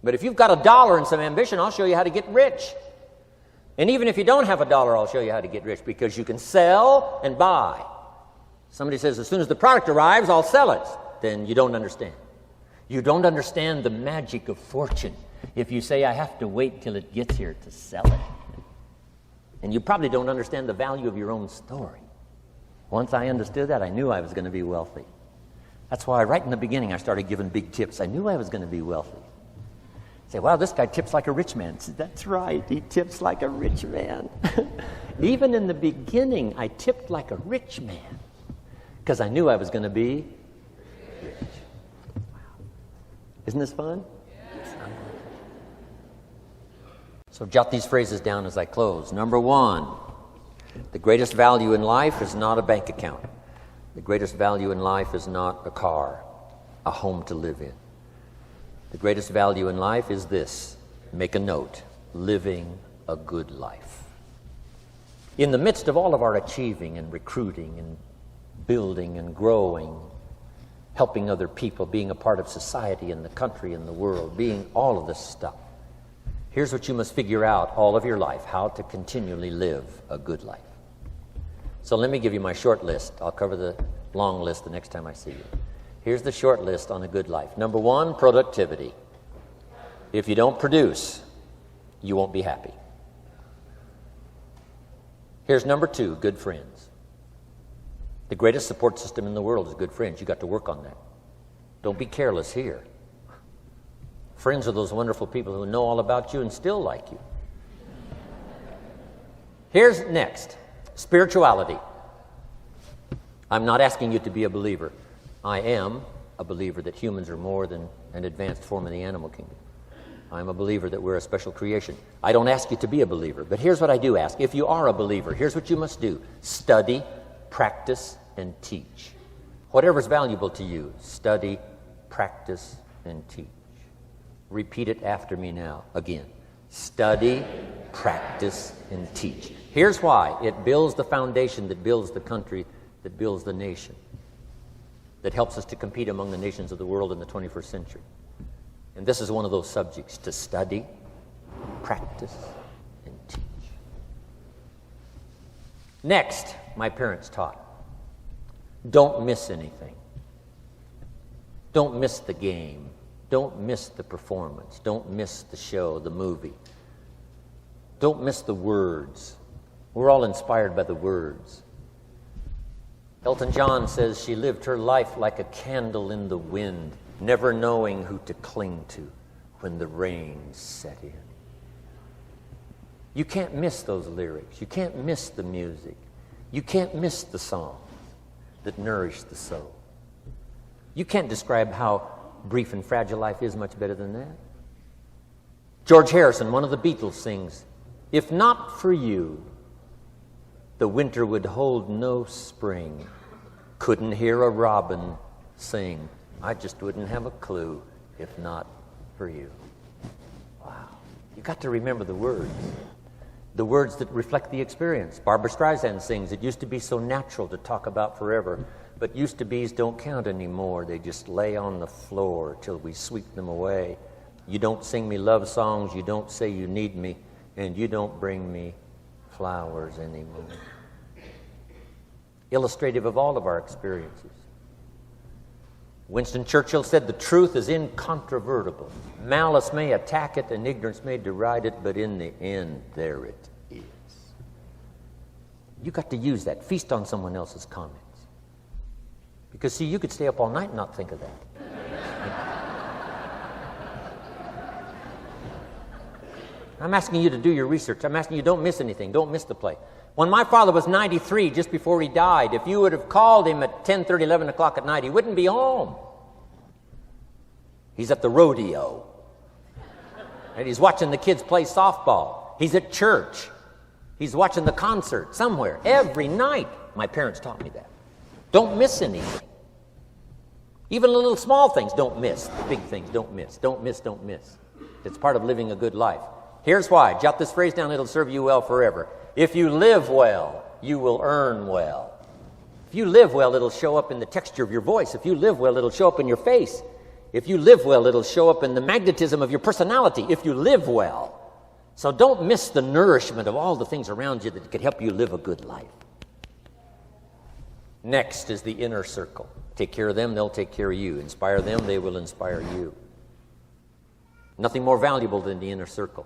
Speaker 2: But if you've got $1 and some ambition, I'll show you how to get rich. And even if you don't have $1, I'll show you how to get rich, because you can sell and buy. Somebody says, as soon as the product arrives, I'll sell it. Then you don't understand. You don't understand the magic of fortune if you say, I have to wait till it gets here to sell it. And you probably don't understand the value of your own story. Once I understood that, I knew I was going to be wealthy. That's why right in the beginning I started giving big tips. I knew I was going to be wealthy. Say, wow, this guy tips like a rich man. Say, that's right, he tips like a rich man. Even in the beginning, I tipped like a rich man because I knew I was going to be rich. Wow. Isn't this fun? Yes. So jot these phrases down as I close. Number 1, the greatest value in life is not a bank account. The greatest value in life is not a car, a home to live in. The greatest value in life is this. Make a note. Living a good life. In the midst of all of our achieving and recruiting and building and growing, helping other people, being a part of society and the country and the world, being all of this stuff, here's what you must figure out all of your life, how to continually live a good life. So let me give you my short list. I'll cover the long list the next time I see you. Here's the short list on a good life. Number 1, productivity. If you don't produce, you won't be happy. Here's number 2, good friends. The greatest support system in the world is good friends. You got to work on that. Don't be careless here. Friends are those wonderful people who know all about you and still like you. Here's next, spirituality. I'm not asking you to be a believer. I am, a believer that humans are more than an advanced form of the animal kingdom. I'm a believer that we're a special creation. I don't ask you to be a believer, but here's what I do ask. If you are a believer, here's what you must do. Study, practice, and teach. Whatever's valuable to you, study, practice, and teach. Repeat it after me now, again. Study, practice, and teach. Here's why. It builds the foundation that builds the country, that builds the nation, that helps us to compete among the nations of the world in the 21st century. And this is one of those subjects, to study, practice, and teach. Next, my parents taught, don't miss anything. Don't miss the game. Don't miss the performance. Don't miss the show, the movie. Don't miss the words. We're all inspired by the words. Elton John says she lived her life like a candle in the wind, never knowing who to cling to when the rain set in. You can't miss those lyrics. You can't miss the music. You can't miss the songs that nourish the soul. You can't describe how brief and fragile life is much better than that. George Harrison, one of the Beatles, sings, "If not for you, the winter would hold no spring. Couldn't hear a robin sing. I just wouldn't have a clue if not for you." Wow. You got to remember the words that reflect the experience. Barbra Streisand sings, "It used to be so natural to talk about forever, but used-to-bes don't count anymore. They just lay on the floor till we sweep them away. You don't sing me love songs, you don't say you need me, and you don't bring me flowers anymore." Illustrative of all of our experiences. Winston Churchill said, "The truth is incontrovertible. Malice may attack it and ignorance may deride it, but in the end, there it is." You got to use that. Feast on someone else's comments. Because, see, you could stay up all night and not think of that. I'm asking you to do your research. I'm asking you, don't miss anything. Don't miss the play. When my father was 93, just before he died, if you would have called him at 10:30, 11 o'clock at night, he wouldn't be home. He's at the rodeo. And he's watching the kids play softball. He's at church. He's watching the concert somewhere. Every night. My parents taught me that. Don't miss anything. Even the little small things, don't miss. The big things, don't miss. Don't miss, don't miss. It's part of living a good life. Here's why. Jot this phrase down. It'll serve you well forever. If you live well, you will earn well. If you live well, it'll show up in the texture of your voice. If you live well, it'll show up in your face. If you live well, it'll show up in the magnetism of your personality. If you live well. So don't miss the nourishment of all the things around you that could help you live a good life. Next is the inner circle. Take care of them, they'll take care of you. Inspire them, they will inspire you. Nothing more valuable than the inner circle.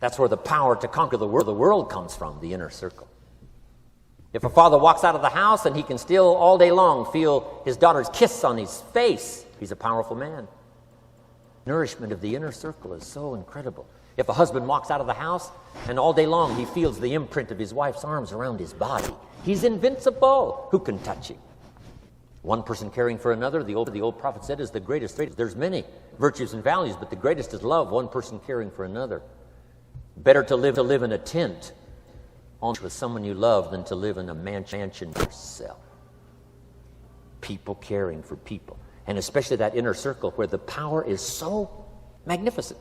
Speaker 2: That's where the power to conquer the world comes from, the inner circle. If a father walks out of the house and he can still all day long feel his daughter's kiss on his face, he's a powerful man. Nourishment of the inner circle is so incredible. If a husband walks out of the house and all day long he feels the imprint of his wife's arms around his body, he's invincible. Who can touch him? One person caring for another, the old prophet said, is the greatest. There's many virtues and values, but the greatest is love, one person caring for another. Better to live in a tent with someone you love than to live in a mansion yourself. People caring for people. And especially that inner circle where the power is so magnificent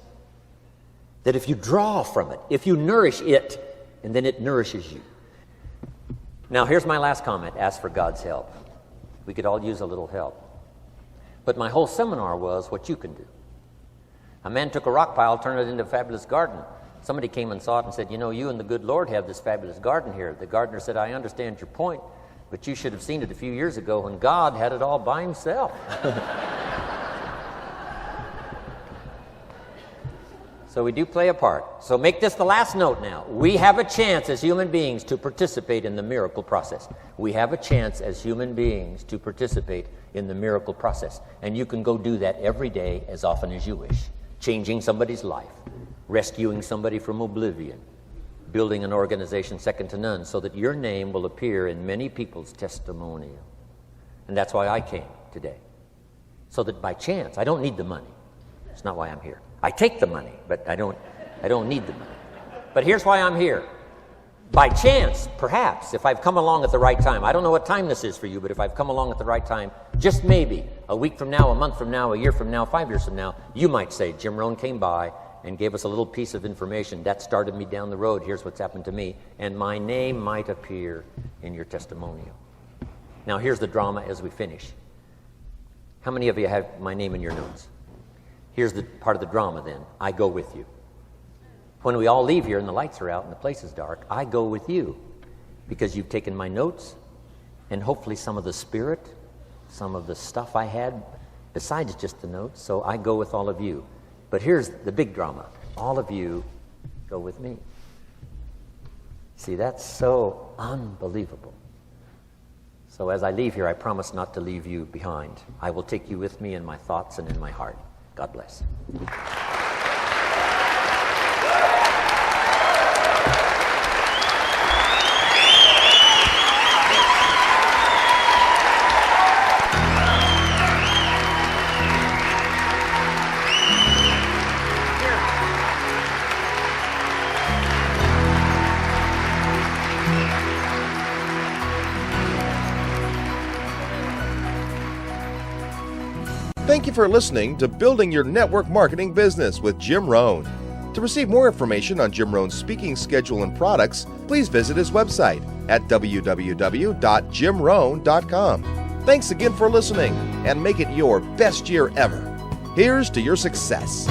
Speaker 2: that if you draw from it, if you nourish it, and then it nourishes you. Now, here's my last comment. Ask for God's help. We could all use a little help. But my whole seminar was what you can do. A man took a rock pile, turned it into a fabulous garden. Somebody came and saw it and said, "You know, you and the good Lord have this fabulous garden here." The gardener said, "I understand your point, but you should have seen it a few years ago when God had it all by himself." So we do play a part. So make this the last note now. We have a chance as human beings to participate in the miracle process. We have a chance as human beings to participate in the miracle process. And you can go do that every day as often as you wish. Changing somebody's life. Rescuing somebody from oblivion. Building an organization second to none so that your name will appear in many people's testimonial. And that's why I came today. so that by chance, I don't need the money. It's not why I'm here. I take the money, but I don't need the money. But here's why I'm here. By chance, perhaps, if I've come along at the right time, I don't know what time this is for you, but if I've come along at the right time, just maybe, a week from now, a month from now, a year from now, 5 years from now, you might say, Jim Rohn came by and gave us a little piece of information. That started me down the road. Here's what's happened to me. And my name might appear in your testimonial. Now, here's the drama as we finish. How many of you have my name in your notes? Here's the part of the drama then. I go with you. When we all leave here and the lights are out and the place is dark, I go with you because you've taken my notes and hopefully some of the spirit, some of the stuff I had besides just the notes. So I go with all of you. But here's the big drama. All of you go with me. See, that's so unbelievable. So as I leave here, I promise not to leave you behind. I will take you with me in my thoughts and in my heart. God bless.
Speaker 1: Thank you for listening to Building Your Network Marketing Business with Jim Rohn. To receive more information on Jim Rohn's speaking schedule and products, please visit his website at www.jimrohn.com. Thanks again for listening, and make it your best year ever. Here's to your success.